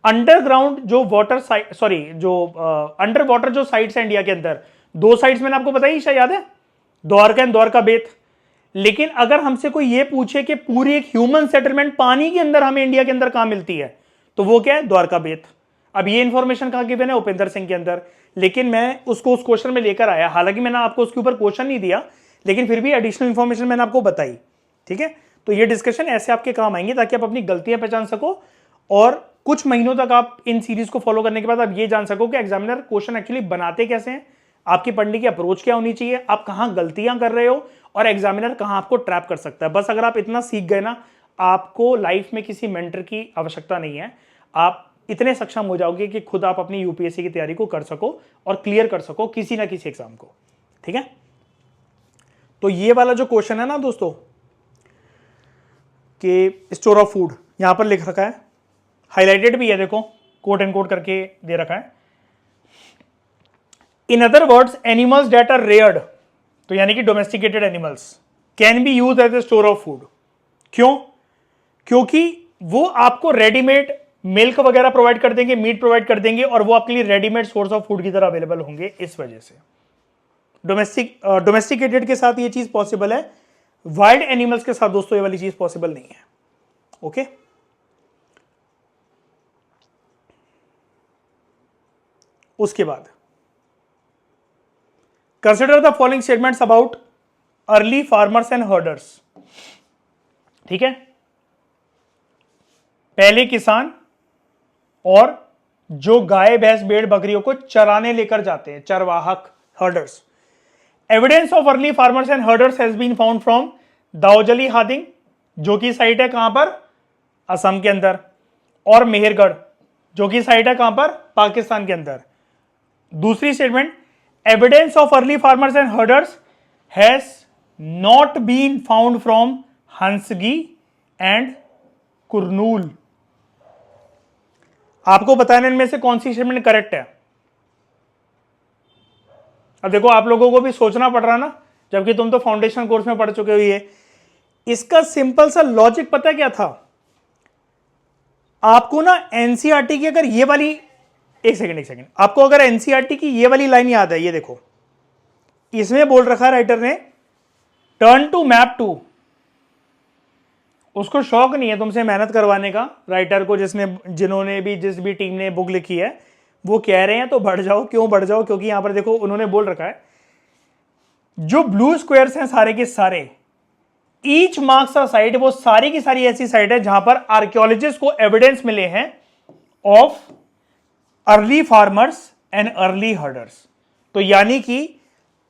अंडरग्राउंड जो वाटर साइड, सॉरी जो अंडर वाटर जो साइड्स है इंडिया के अंदर, दो साइड्स मैंने आपको बताई, शायद याद है, द्वारका एंड द्वारका बेत। लेकिन अगर हमसे कोई ये पूछे कि पूरी एक ह्यूमन सेटलमेंट पानी के अंदर हमें इंडिया के अंदर कहां मिलती है, तो वो क्या है? द्वारका बेत। अब ये इंफॉर्मेशन कहां गिवन है? उपेंद्र सिंह के अंदर। लेकिन मैं उसको उस क्वेश्चन में लेकर आया, हालांकि मैंने आपको उसके ऊपर क्वेश्चन नहीं दिया, लेकिन फिर भी एडिशनल इंफॉर्मेशन मैंने आपको बताई, ठीक है। तो ये डिस्कशन ऐसे आपके काम आएंगे ताकि आप अपनी गलतियां पहचान सको और कुछ महीनों तक आप इन सीरीज को फॉलो करने के बाद आप ये जान सको कि एग्जामिनर क्वेश्चन एक्चुअली बनाते कैसे हैं, आपकी पढ़ने की अप्रोच क्या होनी चाहिए, आप कहां गलतियां कर रहे हो और एग्जामिनर कहां आपको ट्रैप कर सकता है। बस अगर आप इतना सीख गए ना, आपको लाइफ में किसी मेंटर की आवश्यकता नहीं है। आप इतने सक्षम हो जाओगे कि खुद आप अपनी यूपीएससी की तैयारी को कर सको और क्लियर कर सको किसी ना किसी एग्जाम को। ठीक है, तो ये वाला जो क्वेश्चन है ना दोस्तों कि स्टोर ऑफ फूड, यहां पर लिख रखा है, हाईलाइटेड भी है, देखो कोट एंड कोट करके दे रखा है। In other words animals that are reared, तो यानी कि domesticated animals can be use as a store of food. क्यों? क्योंकि वो आपको रेडीमेड मिल्क वगैरह प्रोवाइड कर देंगे, मीट प्रोवाइड कर देंगे, और वो आपके लिए रेडीमेड सोर्स ऑफ फूड की तरह अवेलेबल होंगे। इस वजह से डोमेस्टिकेटेड के साथ ये चीज पॉसिबल है, वाइल्ड एनिमल्स के साथ दोस्तों ये वाली चीज पॉसिबल नहीं है। ओके, उसके बाद consider the following statements about early farmers and herders. ठीक है, पहले किसान और जो गाय भैंस भेड़ बकरियों को चराने लेकर जाते हैं, चरवाहक, herders. Evidence of early farmers and herders has been found from Daojali Hading, जो कि साइट है कहां पर, असम के अंदर, और मेहरगढ़, जो कि साइट है कहां पर, पाकिस्तान के अंदर। दूसरी statement, evidence of early farmers and herders has not been found from Hunsgi and Kurnool. आपको बताने में से कौन सी स्टेटमेंट करेक्ट है? अब देखो आप लोगों को भी सोचना पड़ रहा ना, जबकि तुम तो फाउंडेशन कोर्स में पढ़ चुके हो। ये इसका सिंपल सा लॉजिक पता क्या था आपको ना, एनसीईआरटी की अगर ये वाली, एक सेकंड, आपको अगर एनसीईआरटी की ये वाली लाइन याद है, ये देखो इसमें बोल रखा है राइटर ने, टर्न टू मैप 2। उसको शौक नहीं है तुमसे मेहनत करवाने का, राइटर को, जिन्होंने भी, जिस भी टीम ने बुक लिखी है, वो कह रहे हैं तो बढ़ जाओ। क्यों बढ़ जाओ? क्योंकि यहां पर देखो उन्होंने बोल रखा है जो ब्लू स्क्वायर्स हैं सारे के सारे, ईच मार्क्स अ साइट, वो सारी की सारी ऐसी साइट है जहां पर आर्कियोलॉजिस्ट को एविडेंस मिले हैं of early farmers and early herders. तो यानी कि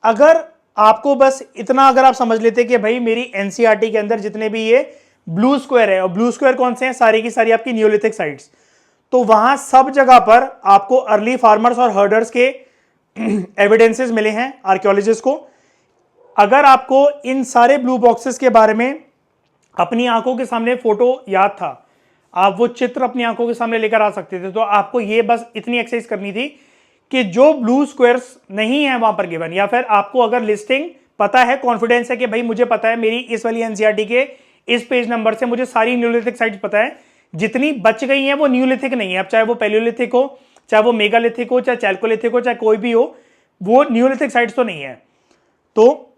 अगर आपको बस इतना अगर आप समझ लेते कि भाई मेरी एनसीईआरटी के अंदर जितने भी ये ब्लू स्क्वायर है, और ब्लू स्क्वायर कौन से हैं, सारी की सारी आपकी न्यूलिथिक साइट्स, तो वहां सब जगह पर आपको अर्ली फार्मर्स और हर्डर्स के एविडेंसेस मिले हैं आर्कियोलॉजिस्ट को। अगर आपको इन सारे ब्लू बॉक्सेस के बारे में अपनी आंखों के सामने फोटो याद था, आप वो चित्र अपनी आंखों के सामने लेकर आ सकते थे, तो आपको ये बस इतनी एक्सरसाइज करनी थी कि जो ब्लू स्क्वायर्स नहीं है वहां पर गिवन, या फिर आपको अगर लिस्टिंग पता है, कॉन्फिडेंस है कि भाई मुझे पता है मेरी इस वाली एनसीईआरटी के इस पेज नंबर से मुझे सारी न्यूलिथिक साइट्स पता है, जितनी बच गई हैं वो न्यूलिथिक नहीं है। अब चाहे वो पैलियोलिथिक हो, चाहे वो मेगालिथिक हो, चाहे चैल्कोलिथिक हो, चाहे कोई भी हो, वो न्यूलिथिक साइट्स तो नहीं है। तो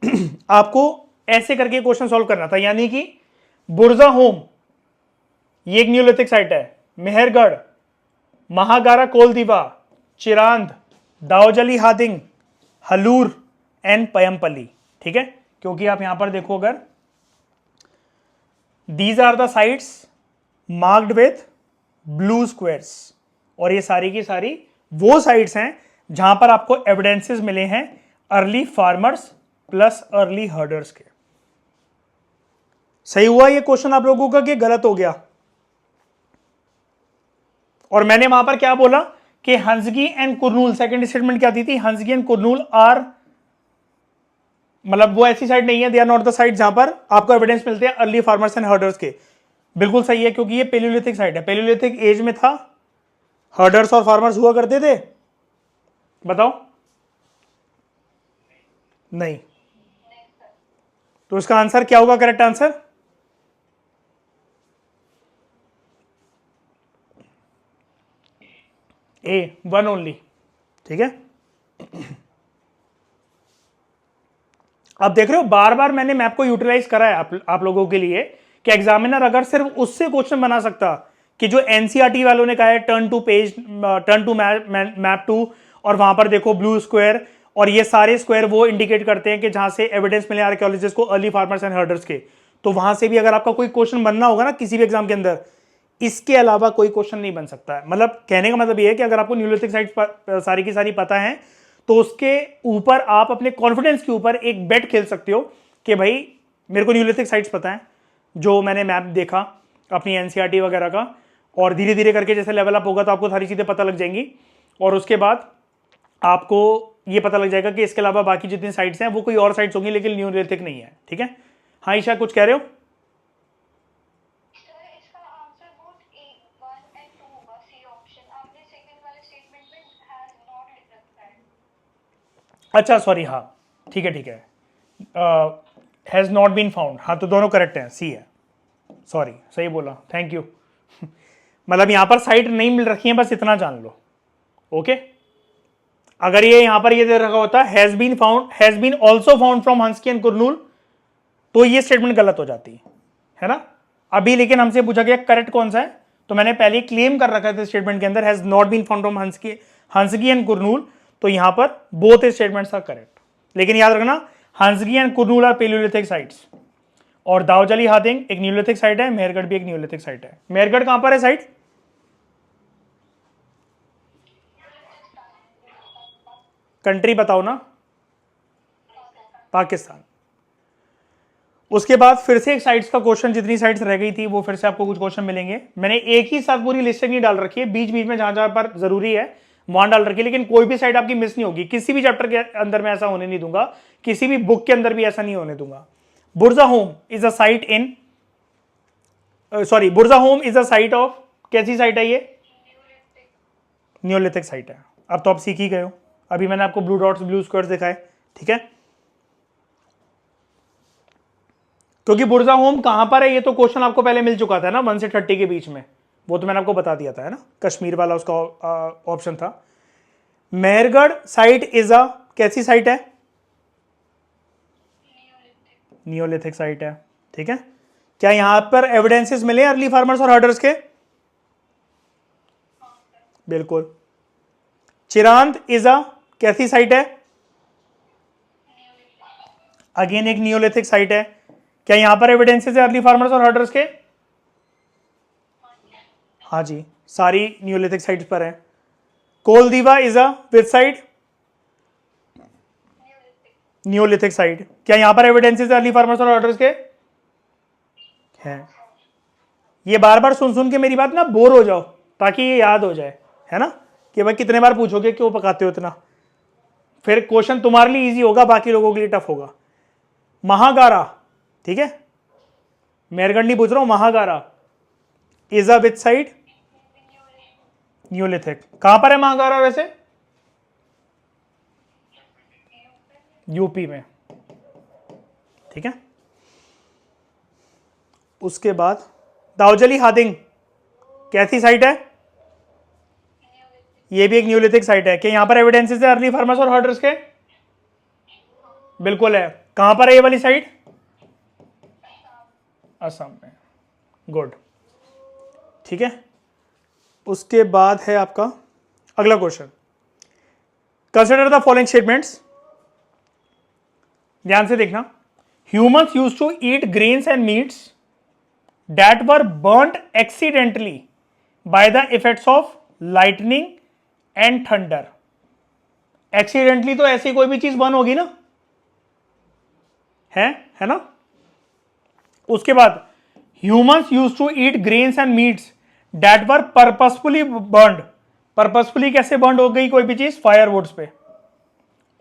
आपको ऐसे करके क्वेश्चन सॉल्व करना था, यानी कि बुरजा होम ये एक न्यूलिथिक साइट है, मेहरगढ़, महागारा कोलदीवा, चिरांद, दाओजली हादिंग, हलूर एंड पयमपल्ली। ठीक है, क्योंकि आप यहां पर देखो, अगर these are the sites marked with blue squares, और ये सारी की सारी वो साइट्स हैं जहां पर आपको एविडेंसेस मिले हैं early farmers plus early herders के। सही हुआ ये क्वेश्चन आप लोगों का कि गलत हो गया? और मैंने वहां पर क्या बोला कि हंसगी एंड कुरनूल, सेकंड स्टेटमेंट क्या दी थी, हंसगी एंड कुरनूल आर, मतलब वो ऐसी साइड नहीं है, they are not the side जहां पर आपको एविडेंस मिलते हैं अर्ली फार्मर्स एंड हर्डर्स के। बिल्कुल सही है, क्योंकि ये पेलियोलिथिक साइड है, पेलियोलिथिक एज में था, हर्डर्स और फार्मर्स हुआ करते थे। बताओ नहीं, तो इसका आंसर क्या होगा? Correct answer A, one only. ठीक है, अब देख रहे हो बार बार मैंने मैप को यूटिलाइज करा है आप लोगों के लिए, कि एग्जामिनर अगर सिर्फ उससे क्वेश्चन बना सकता कि जो एनसीईआरटी वालों ने कहा है turn to page, turn to map 2, और वहां पर देखो ब्लू स्क्वायर, और ये सारे स्क्वायर वो इंडिकेट करते हैं कि जहां से एविडेंस मिले आर्कियोलॉजिस्ट को अर्ली फार्मर्स एंड हर्डर्स के, तो वहां से भी अगर आपका कोई क्वेश्चन बनना होगा ना किसी भी एग्जाम के अंदर, इसके अलावा कोई क्वेश्चन नहीं बन सकता है। मतलब कहने का मतलब ये है कि अगर आपको न्यूलिथिक साइट्स सारी की सारी पता है, तो उसके ऊपर आप अपने कॉन्फिडेंस के ऊपर एक बेट खेल सकते हो कि भाई मेरे को न्यूलिथिक साइट्स पता है, जो मैंने मैप देखा अपनी एनसीईआरटी वगैरह का, और धीरे धीरे करके जैसे लेवल अप होगा तो आपको सारी चीज़ें पता लग जाएंगी, और उसके बाद आपको ये पता लग जाएगा कि इसके अलावा बाकी जितनी साइट्स हैं वो कोई और साइट्स होंगी लेकिन न्यूलिथिक नहीं है। ठीक है, हाँ ईशा कुछ कह रहे हो? अच्छा सॉरी, हाँ ठीक है ठीक है, हैज़ नॉट बीन फाउंड, हाँ तो दोनों करेक्ट हैं, सी है, सॉरी सही बोला, थैंक यू। मतलब यहां पर साइट नहीं मिल रखी है, बस इतना जान लो। ओके, अगर ये यहां पर ये दे रखा होता has been found, has been also found from Hunsgi and Kurnool, तो ये स्टेटमेंट गलत हो जाती है ना। अभी लेकिन हमसे पूछा गया करेक्ट कौन सा है, तो मैंने पहले क्लेम कर रखा था स्टेटमेंट के अंदर has not been found from Hunsgi and Kurnool, तो यहां पर बोथ स्टेटमेंट्स आर करेक्ट। लेकिन याद रखना Hunsgi and Kurnool are palaeolithic sites, और दाऊदजली हाथिंग एक न्यूलिथिक साइट है, मेहरगढ़ भी एक न्यूलिथिक साइट है। मेहरगढ़ कहां पर है साइट? कंट्री बताओ ना। पाकिस्तान। उसके बाद फिर से एक साइट्स का क्वेश्चन, जितनी साइट्स रह गई थी वो फिर से आपको कुछ क्वेश्चन मिलेंगे। मैंने एक ही साथ पूरी लिस्ट नहीं डाल रखी है, बीच बीच में जहां जहां पर जरूरी है वहां डाल रखी है, लेकिन कोई भी साइट आपकी मिस नहीं होगी। किसी भी चैप्टर के अंदर में ऐसा होने नहीं दूंगा, किसी भी बुक के अंदर भी ऐसा नहीं होने दूंगा। Burzahom is a site in, sorry Burzahom is a site of, कैसी साइट है ये? न्यूलिथिक साइट है। अब तो आप सीख ही गए हो, अभी मैंने आपको ब्लू डॉट्स ब्लू स्क्वायर्स दिखाए। ठीक है, क्योंकि बुर्जा होम कहां पर है ये तो क्वेश्चन आपको पहले मिल चुका था ना, 1 से 30 के बीच में, वो तो मैंने आपको बता दिया था, है ना, कश्मीर वाला उसका ऑप्शन था। मेहरगढ़ साइट इज अ कैसी साइट है? न्यूलिथिक साइट है। ठीक है, क्या यहां पर एविडेंसेस मिले अर्ली फार्मर्स और हर्डर्स के? बिल्कुल। चिरांद इज अ कैसी साइट है? अगेन एक न्यूलिथिक साइट है। क्या यहां पर एविडेंसेस है अर्ली फार्मर्स और हर्डर्स के? हाँ जी, सारी न्यूलिथिक साइट्स पर है। Koldihwa is a which site? Neolithic site. क्या यहां पर एविडेंसेस है अर्ली फार्मर्स और हर्डर्स के? हैं। ये बार बार सुन सुन के मेरी बात ना बोर हो जाओ, ताकि ये याद हो जाए, है ना, कि भाई कितने बार पूछोगे, क्यों पकाते हो इतना, फिर क्वेश्चन तुम्हारे लिए इजी होगा, बाकी लोगों के लिए टफ होगा। महागारा, ठीक है, मेहरगढ़ नहीं पूछ रहा हूं, Mahagara is a which site? Neolithic. कहां पर है महागारा वैसे? यूपी में। ठीक है, उसके बाद दाऊदजली हाथिंग कैसी साइट है? ये भी एक न्यूलिथिक साइट है। क्या यहां पर एविडेंसेस है अर्ली फार्मर्स और हर्डर्स के? बिल्कुल है। कहां पर है ये वाली साइट? असम में। गुड। ठीक है, उसके बाद है आपका अगला question. Consider the following statements, ध्यान से देखना। Humans use to eat grains and meats that were burnt accidentally by the effects of lightning and thunder. Accidentally तो ऐसी कोई भी चीज बर्न होगी ना, है ना। उसके बाद humans use to eat grains and meats that were purposefully burned. Purposefully कैसे बर्न हो गई कोई भी चीज? फायरवुड्स पे।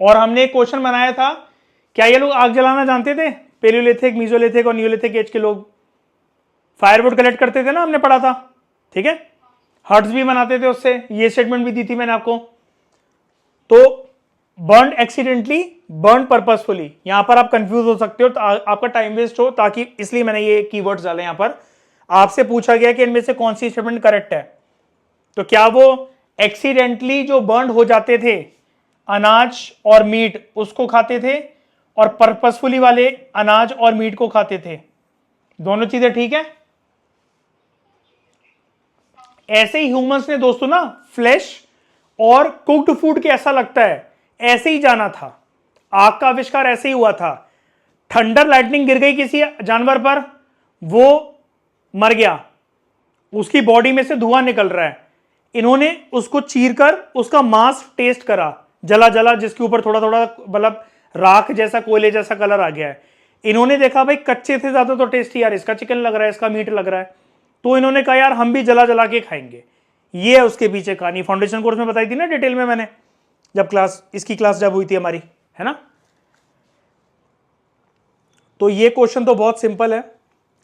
और हमने एक क्वेश्चन बनाया था, क्या ये लोग आग जलाना जानते थे? पेलियोलिथिक, मीजोलिथिक और न्यूलिथिक एज के लोग फायरवुड कलेक्ट करते थे ना, हमने पढ़ा था। ठीक है, हट्स भी बनाते थे उससे, ये स्टेटमेंट भी दी थी मैंने आपको। तो बर्न एक्सीडेंटली, बर्न पर्पसफुली, यहां पर आप कंफ्यूज हो सकते हो, तो आपका टाइम वेस्ट हो, ताकि इसलिए मैंने ये कीवर्ड्स डाले यहां पर। आपसे पूछा गया कि इनमें से कौन सी स्टेटमेंट करेक्ट है, तो क्या वो एक्सीडेंटली जो बर्न हो जाते थे अनाज और मीट उसको खाते थे, और पर्पसफुली वाले अनाज और मीट को खाते थे? दोनों चीजें ठीक है। ऐसे ही ह्यूमंस ने दोस्तों ना फ्लैश और कुक्ड फूड के, ऐसा लगता है ऐसे ही जाना था, आग का आविष्कार ऐसे ही हुआ था। थंडर लाइटनिंग गिर गई किसी जानवर पर, वो मर गया, उसकी बॉडी में से धुआं निकल रहा है, इन्होंने उसको चीरकर उसका मांस टेस्ट करा, जला जला, जिसके ऊपर थोड़ा थोड़ा मतलब राख जैसा, कोयले जैसा कलर आ गया है। इन्होंने देखा भाई कच्चे से ज्यादा तो टेस्टी यार इसका चिकन लग रहा है, इसका मीट लग रहा है, तो इन्होंने कहा यार हम भी जला जला के खाएंगे। ये है उसके पीछे कहानी। फाउंडेशन कोर्स में बताई थी ना डिटेल में मैंने, जब इसकी क्लास जब हुई थी हमारी, है ना। तो ये क्वेश्चन तो बहुत सिंपल है,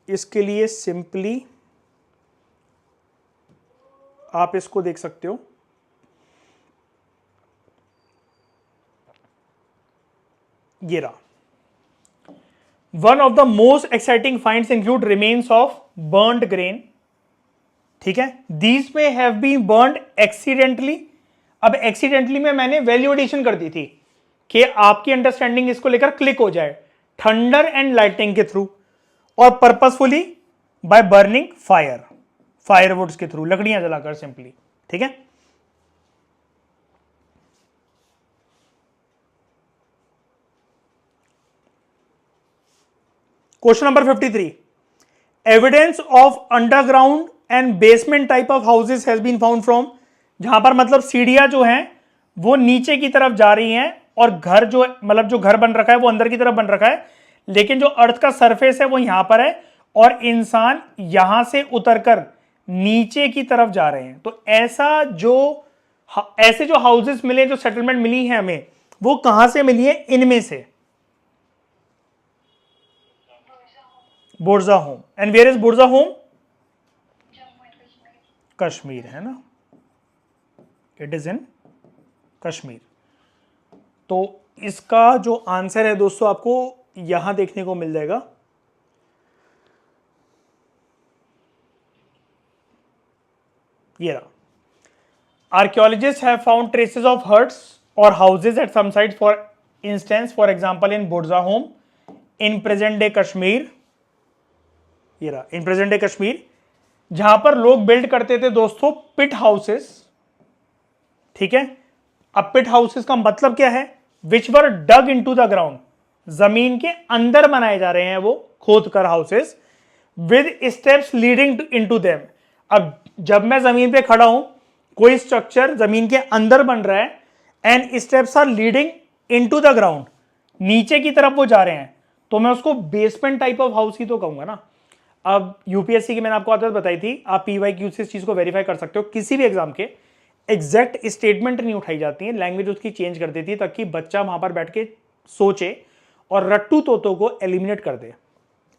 इसके लिए सिंपली आप इसको देख सकते हो। ये रहा, one of the most exciting finds include remains of burned grain, ठीक है, दीज में हैव बीन बर्न्ड एक्सीडेंटली। अब एक्सीडेंटली में मैंने वैल्यू एडिशन कर दी थी कि आपकी अंडरस्टैंडिंग इसको लेकर क्लिक हो जाए, थंडर एंड लाइटनिंग के थ्रू, और पर्पसफुली बाय बर्निंग फायरवुड्स के थ्रू, लकड़ियां जलाकर सिंपली, ठीक है। Question number 53, evidence of underground and basement type of houses has been found from, जहां पर मतलब सीढ़ियां जो हैं वो नीचे की तरफ जा रही हैं और घर जो मतलब जो घर बन रखा है वो अंदर की तरफ बन रखा है, लेकिन जो अर्थ का सरफेस है वो यहां पर है और इंसान यहां से उतरकर नीचे की तरफ जा रहे हैं। तो ऐसे जो हाउसेस मिले, जो सेटलमेंट मिली है हमें, वो कहां से मिली है? इनमें से बुर्जा होम। एंड वेयर इज बुर्जा होम? कश्मीर, है ना, इट इज इन कश्मीर। तो इसका जो आंसर है दोस्तों आपको यहां देखने को मिल जाएगा, ये रहा। Archaeologist have found traces of huts और houses at some site, for instance for example in Burzahom in present day Kashmir, ये रहा, इन प्रेजेंट डे कश्मीर, जहां पर लोग बिल्ड करते थे दोस्तों पिट हाउसेस, ठीक है। अब पिट हाउसेस का मतलब क्या है? विच वर डग इनटू द ग्राउंड, जमीन के अंदर बनाए जा रहे हैं वो खोद कर houses, with steps leading into them. अब जब मैं जमीन पे खड़ा हूं, कोई स्ट्रक्चर जमीन के अंदर बन रहा है and steps are leading into the ground, नीचे की तरफ वो जा रहे हैं, तो मैं उसको बेसमेंट टाइप ऑफ हाउस ही तो कहूंगा ना। अब यूपीएससी की मैंने आपको आदत बताई थी, आप पीवाईक्यू से इस चीज को वेरीफाई कर सकते हो, किसी भी एग्जाम के एग्जैक्ट स्टेटमेंट नहीं उठाई जाती है, लैंग्वेज उसकी चेंज कर देती है ताकि बच्चा वहां पर बैठ के सोचे और रट्टू तोतों को एलिमिनेट कर दे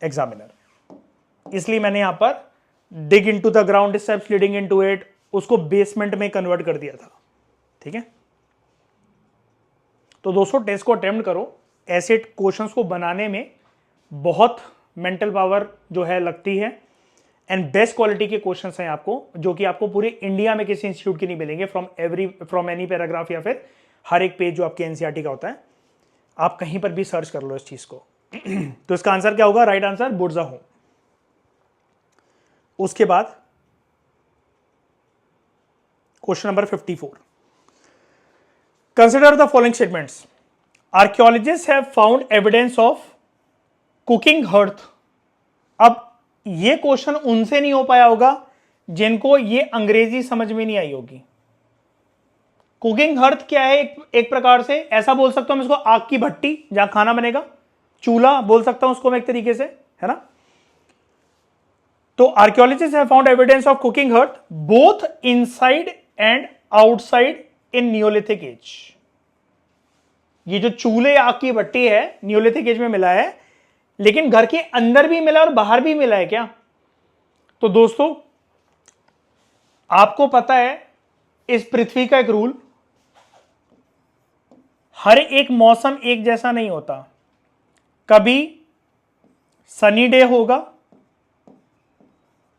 एग्जामिनर। इसलिए मैंने यहां पर dig into the ground steps leading into it, उसको बेसमेंट में कन्वर्ट कर दिया था, ठीक है। तो दोस्तों टेस्ट को अटेम्प्ट करो, ऐसे क्वेश्चंस को बनाने में बहुत मेंटल पावर जो है लगती है, एंड बेस्ट क्वालिटी के क्वेश्चंस हैं आपको, जो कि आपको पूरे इंडिया में किसी इंस्टीट्यूट के नहीं मिलेंगे, फ्रॉम एनी पैराग्राफ या फिर हर एक पेज जो आपके एनसीईआरटी का होता है, आप कहीं पर भी सर्च कर लो इस चीज को। तो इसका आंसर क्या होगा? राइट आंसर बुर्जा होम। उसके बाद question number 54, consider the following statements, archaeologist have found evidence of cooking hearth. अब ये क्वेश्चन उनसे नहीं हो पाया होगा जिनको ये अंग्रेजी समझ में नहीं आई होगी। कुकिंग हर्थ क्या है? एक प्रकार से ऐसा बोल सकता हूं मैं इसको, आग की भट्टी जहां खाना बनेगा, चूल्हा बोल सकता हूं उसको मैं एक तरीके से, है ना। तो archaeologist have found evidence of cooking hearth both inside and outside in neolithic age. ये जो चूल्हे आग की भट्टी है नियोलिथिक एज में मिला है, लेकिन घर के अंदर भी मिला और बाहर भी मिला है क्या? तो दोस्तों आपको पता है इस पृथ्वी का एक रूल, हर एक मौसम एक जैसा नहीं होता। कभी सनी डे होगा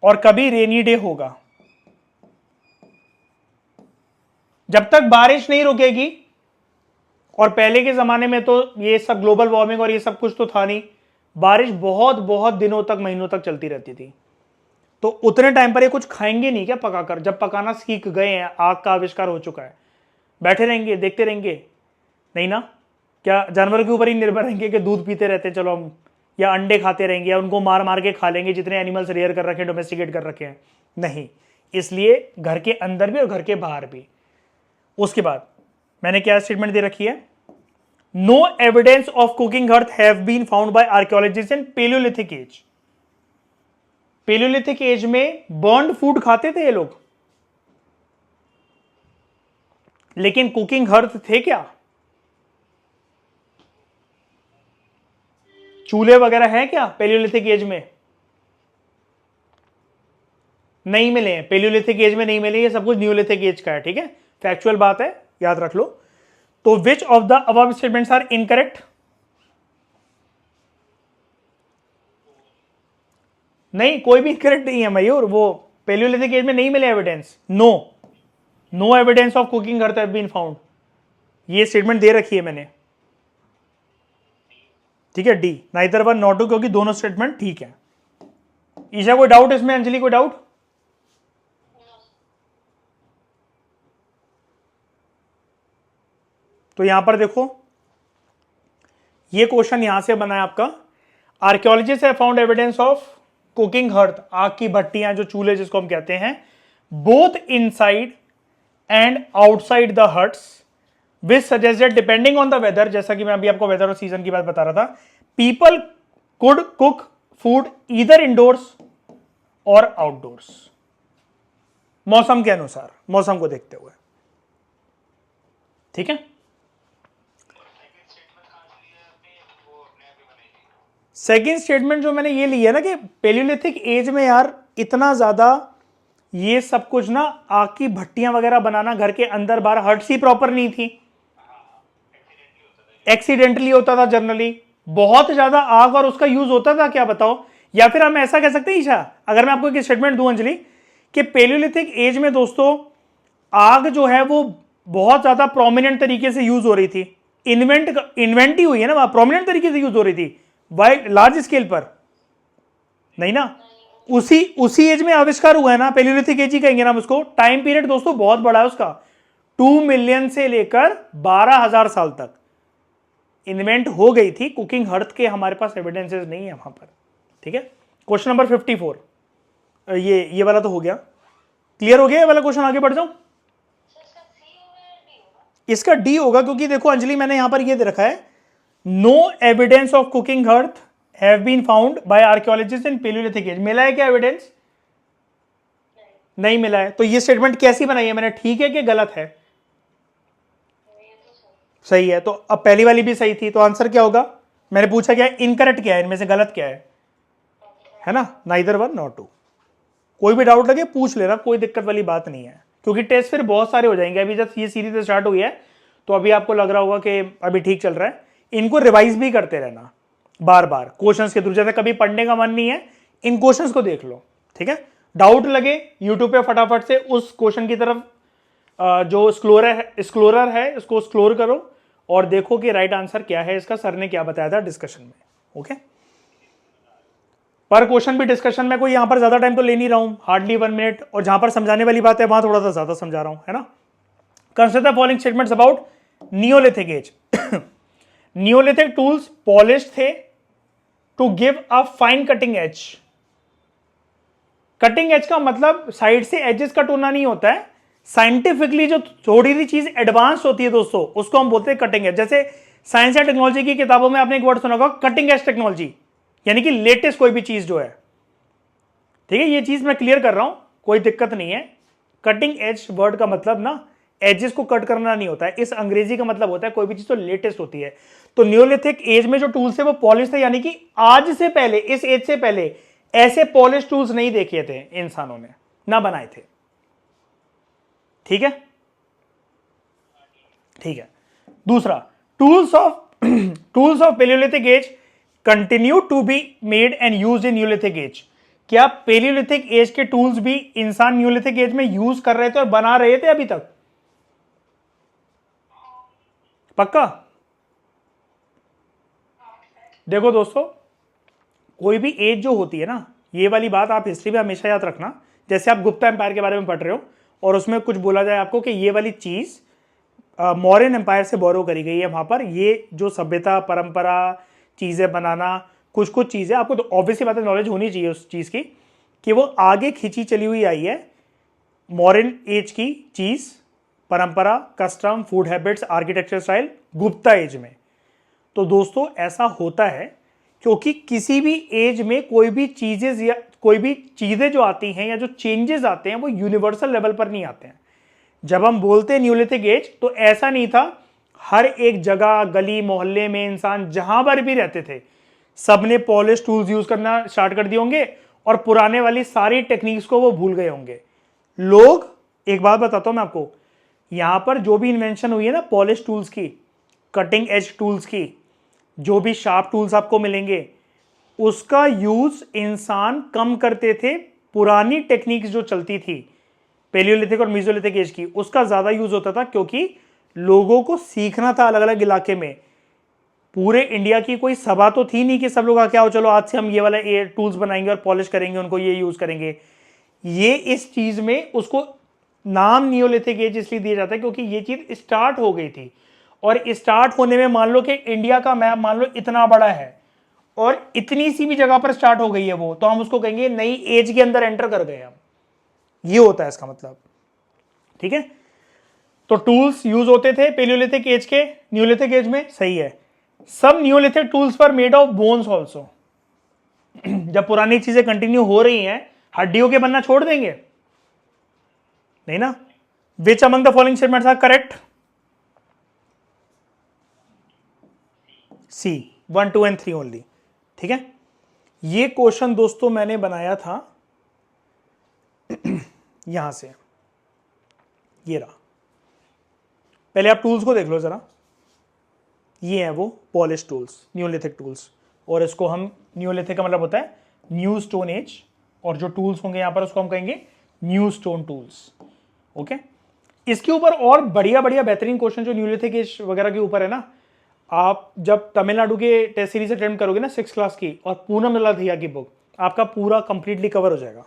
और कभी रेनी डे होगा। जब तक बारिश नहीं रुकेगी, और पहले के जमाने में तो ये सब ग्लोबल वार्मिंग और ये सब कुछ तो था नहीं, बारिश बहुत बहुत दिनों तक, महीनों तक चलती रहती थी। तो उतने टाइम पर ये कुछ खाएंगे नहीं क्या पकाकर? जब पकाना सीख गए हैं, आग का आविष्कार हो चुका है, बैठे रहेंगे देखते रहेंगे? नहीं ना। क्या जानवरों के ऊपर ही निर्भर रहेंगे कि दूध पीते रहते चलो हम, या अंडे खाते रहेंगे, या उनको मार मार के खा लेंगे जितने एनिमल्स रेयर कर रखे हैं, डोमेस्टिकेट कर रखे हैं? नहीं। इसलिए घर के अंदर भी और घर के बाहर भी। उसके बाद मैंने क्या स्टेटमेंट दे रखी है, no evidence of cooking hearth have been found by archaeologist in palaeolithic age. Paleolithic age में बर्न्ड फूड खाते थे ये लोग, लेकिन कुकिंग हर्थ थे क्या? चूल्हे वगैरह हैं क्या पेलियोलिथिक एज में? नहीं मिले हैं, पेलियोलिथिक एज में नहीं मिले, ये सब कुछ न्यूलिथिक एज का है, ठीक है, फैक्चुअल बात है, याद रख लो। तो which of the above statements are incorrect? नहीं, कोई भी इनकरेक्ट नहीं है मयूर, वो पेलियोलिथिक एज में नहीं मिले evidence, no evidence of cooking hearth have been found, ये स्टेटमेंट दे रखी है मैंने, ठीक है, D neither one not two, क्योंकि दोनों स्टेटमेंट ठीक है। ईशा कोई डाउट इसमें? अंजलि कोई डाउट? तो यहां पर देखो, ये क्वेश्चन यहां से बना है आपका, archaeologist have found evidence of cooking hearth, आग की भट्टियां जो चूल्हे जिसको हम कहते हैं, both inside and outside the huts, which suggested depending on the weather, जैसा कि मैं अभी आपको वेदर और सीजन की बात बता रहा था, people could cook food either indoors और आउटडोर्स, मौसम के अनुसार, मौसम को देखते हुए, ठीक है। सेकेंड स्टेटमेंट जो मैंने ये लिया ना कि पेलियोलिथिक एज में यार इतना ज्यादा ये सब कुछ ना, आग की भट्टियां वगैरह बनाना घर के अंदर बाहर, हट्स ही प्रॉपर नहीं थी, एक्सीडेंटली होता था जनरली, बहुत ज्यादा आग और उसका यूज होता था, क्या बताओ। या फिर हम ऐसा कह सकते हैं ईशा, अगर मैं आपको एक स्टेटमेंट दूं अंजलि, कि पेलियोलिथिक एज में दोस्तों आग जो है वो बहुत ज्यादा प्रोमिनेंट तरीके से यूज हो रही थी, इन्वेंट ही हुई है ना, प्रोमिनेंट तरीके से यूज हो रही थी, वाइड लार्ज स्केल पर नहीं ना, उसी एज में आविष्कार हुआ है ना, पेलियोलिथिक एज ही कहेंगे ना उसको। टाइम पीरियड दोस्तों बहुत बड़ा है उसका, 2 मिलियन से लेकर 12,000 साल तक इन्वेंट हो गई थी कुकिंग हर्थ के, हमारे पास एविडेंसेस नहीं है वहां पर, ठीक है। क्वेश्चन नंबर 54, ये वाला तो हो गया, क्लियर हो गया ये वाला क्वेश्चन, आगे बढ़ जाऊं। इसका डी होगा, क्योंकि देखो अंजलि मैंने यहां पर ये दे रखा है, no evidence of cooking hearth have been found by archaeologist in palaeolithic age. मिला है क्या एविडेंस? नहीं मिला है। तो ये स्टेटमेंट कैसी बनाई है मैंने, ठीक है कि गलत है? सही है। तो अब पहली वाली भी सही थी, तो आंसर क्या होगा? मैंने पूछा क्या है, इनकरेक्ट क्या है, इनमें से गलत क्या है ना, नाइदर वन नॉट टू। कोई भी डाउट लगे पूछ लेना, कोई दिक्कत वाली बात नहीं है, क्योंकि टेस्ट फिर बहुत सारे हो जाएंगे। अभी जब ये सीरीज स्टार्ट हुई है तो अभी आपको लग रहा होगा कि अभी ठीक चल रहा है, इनको रिवाइज भी करते रहना बार बार क्वेश्चंस के थ्रू, जैसे कभी पढ़ने का मन नहीं है इन क्वेश्चंस को देख लो, ठीक है। डाउट लगे यूट्यूब पे फटाफट से उस क्वेश्चन की तरफ जो स्क्लोरर है इसको स्क्लोर करो और देखो कि राइट आंसर क्या है इसका, सर ने क्या बताया था डिस्कशन में, ओके। पर क्वेश्चन भी डिस्कशन में, कोई यहां पर ज्यादा टाइम तो ले नहीं रहा हूं, हार्डली 1 मिनट, और जहां पर समझाने वाली बात है वहां थोड़ा सा ज्यादा समझा रहा हूं, है ना। Consider the following statements about Neolithic age. Neolithic tools polished थे to give a fine cutting edge. Cutting edge का मतलब साइड से एजेस कट होना नहीं होता है, साइंटिफिकली जो थोड़ी सी चीज एडवांस होती है दोस्तों उसको हम बोलते हैं कटिंग एज। जैसे साइंस एंड टेक्नोलॉजी की किताबों में आपने एक वर्ड सुना होगा, कटिंग एज टेक्नोलॉजी, यानी कि लेटेस्ट कोई भी चीज जो है, ठीक है। ये चीज मैं क्लियर कर रहा हूं, कोई दिक्कत नहीं है। कटिंग एज वर्ड का मतलब ना एजेस को कट करना नहीं होता है, इस अंग्रेजी का मतलब होता है कोई भी चीज तो लेटेस्ट होती है। तो न्यूलिथिक एज में जो टूल्स थे वो पॉलिश थे, यानी कि आज से पहले, इस एज से पहले ऐसे पॉलिश टूल्स नहीं देखे थे इंसानों ने, ना बनाए थे, ठीक है, ठीक है। दूसरा, tools of palaeolithic age continue to be made and used in Neolithic age. क्या पेलियोलिथिक एज के टूल्स भी इंसान न्यूलिथिक एज में यूज कर रहे थे और बना रहे थे अभी तक? पक्का? देखो दोस्तों, कोई भी एज जो होती है ना, ये वाली बात आप हिस्ट्री में हमेशा याद रखना। जैसे आप गुप्ता एम्पायर के बारे में पढ़ रहे हो और उसमें कुछ बोला जाए आपको कि ये वाली चीज मौर्यन एम्पायर से बोरो करी गई है, वहां पर ये जो सभ्यता परंपरा चीजें बनाना, कुछ कुछ चीजें आपको तो ऑब्वियसली बात है नॉलेज होनी चाहिए उस चीज की कि वो आगे खींची चली हुई आई है, मॉडर्न एज की चीज परंपरा, custom, food habits, architecture style, Gupta age में। तो दोस्तों ऐसा होता है क्योंकि किसी भी एज में कोई भी चीजें जो आती हैं या जो चेंजेस आते हैं वो यूनिवर्सल लेवल पर नहीं आते हैं। जब हम बोलते हैं न्यूलिथिक एज तो ऐसा नहीं था, हर एक जगह गली मोहल्ले में इंसान जहां पर भी रहते थे सबने पॉलिश टूल्स यूज करना स्टार्ट कर दिए होंगे और पुराने वाली सारी टेक्निक्स को वो भूल गए होंगे लोग। एक बात बताता हूं मैं आपको, यहां पर जो भी इन्वेंशन हुई है ना पॉलिश टूल्स की, कटिंग एज टूल्स की, जो भी शार्प टूल्स आपको मिलेंगे उसका यूज इंसान कम करते थे। पुरानी टेक्निक्स जो चलती थी पेलियोलिथिक और मीजोलिथिक एज की, उसका ज्यादा यूज होता था क्योंकि लोगों को सीखना था अलग अलग इलाके में। पूरे इंडिया की कोई सभा तो थी नहीं कि सब लोग आके आओ चलो आज से हम ये वाला टूल्स बनाएंगे और पॉलिश करेंगे, उनको ये यूज करेंगे। ये इस चीज में उसको नाम नियोलिथिक एज इसलिए दिया जाता है क्योंकि ये चीज स्टार्ट हो गई थी। और स्टार्ट होने में मान लो कि इंडिया का मैप मान लो इतना बड़ा है और इतनी सी भी जगह पर स्टार्ट हो गई है वो, तो हम उसको कहेंगे नई एज के अंदर एंटर कर गए हम। ये होता है इसका मतलब, ठीक है। तो टूल्स यूज होते थे पेलियोलिथिक एज के, न्यूलिथिक एज में, सही है। सब न्यूलिथिक टूल्स पर मेड ऑफ बोन्स ऑल्सो। जब पुरानी चीजें कंटिन्यू हो रही हैं, हड्डियों के बनना छोड़ देंगे नहीं ना। Which among the following statements are correct? C 1, 2 and 3 only, ठीक है। ये क्वेश्चन दोस्तों मैंने बनाया था यहां से, ये रहा। पहले आप टूल्स को देख लो जरा, ये है वो पॉलिश टूल्स, न्यूलिथिक टूल्स। और इसको हम न्यूलिथिक का मतलब होता है न्यू स्टोन एज, और जो टूल्स होंगे यहां पर उसको हम कहेंगे न्यू स्टोन टूल्स। ओके, इसके ऊपर और बढ़िया बढ़िया बेहतरीन क्वेश्चन जो न्यूलिथिक एज वगैरह के ऊपर है ना, आप जब तमिलनाडु के टेस्ट सीरीज अटेम्प्ट करोगे ना 6th क्लास की और पूनम नलाधिया की बुक, आपका पूरा कंप्लीटली कवर हो जाएगा,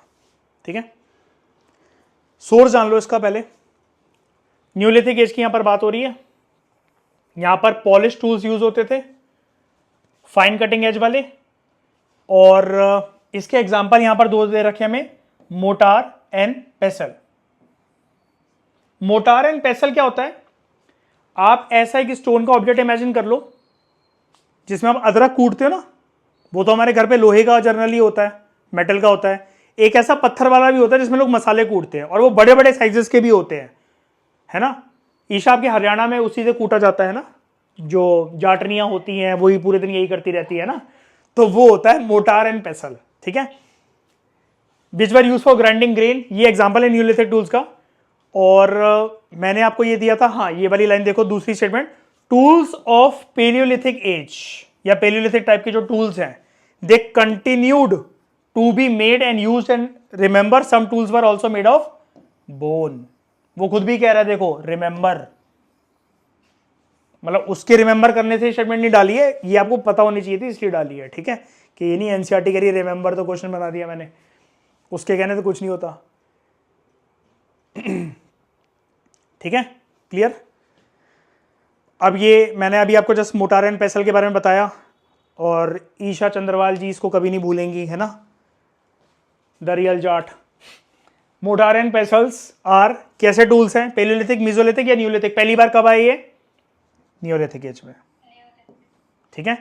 ठीक है। सोर्स जान लो इसका पहले। न्यूलिथिक एज की यहां पर बात हो रही है, यहां पर पॉलिश टूल्स यूज होते थे, फाइन कटिंग एज वाले। और इसके एग्जांपल यहां पर दो दे रखे हमें, मोटार एंड पेसल। मोटार एंड पेसल क्या होता है? आप ऐसा एक स्टोन का ऑब्जेक्ट इमेजिन कर लो जिसमें आप अदरक कूटते हो ना, वो तो हमारे घर पे लोहे का जनरली होता है, मेटल का होता है। एक ऐसा पत्थर वाला भी होता है जिसमें लोग मसाले कूटते हैं, और वो बड़े बड़े साइजेस के भी होते हैं, है ना। ईशा आपके हरियाणा में उसी से कूटा जाता है ना, जो जाटनियां होती हैं वही पूरे दिन यही करती रहती है ना, तो वो होता है मोटार एंड पेसल, ठीक है। विच वर यूज फॉर ग्राइंडिंग ग्रेन, ये एग्जांपल है न्यूलिथिक टूल्स का। और मैंने आपको ये दिया था, हाँ ये वाली लाइन देखो, दूसरी statement, tools of palaeolithic age या पेलियोलिथिक टाइप के जो टूल्स हैं, they continued to be made and used, and remember some tools were also made of bone. वो खुद भी कह रहा है, देखो रिमेंबर, मतलब उसके रिमेंबर करने से स्टेटमेंट नहीं डाली है, ये आपको पता होनी चाहिए थी इसलिए डाली है, ठीक है। कि ये नहीं एनसीईआरटी कह रही रिमेंबर तो क्वेश्चन बना दिया मैंने, उसके कहने से कुछ नहीं होता, ठीक है, क्लियर। अब ये मैंने अभी आपको जस्ट मोटार एंड पेसल के बारे में बताया, और ईशा चंद्रवाल जी इसको कभी नहीं भूलेंगी, है ना, द रियल जाट। मोटार एंड पेसल्स आर कैसे टूल्स हैं? पेलियोलिथिक, मीजोलिथिक या न्यूलिथिक? पहली बार कब आए ये? न्यूलिथिक एज में, ठीक है।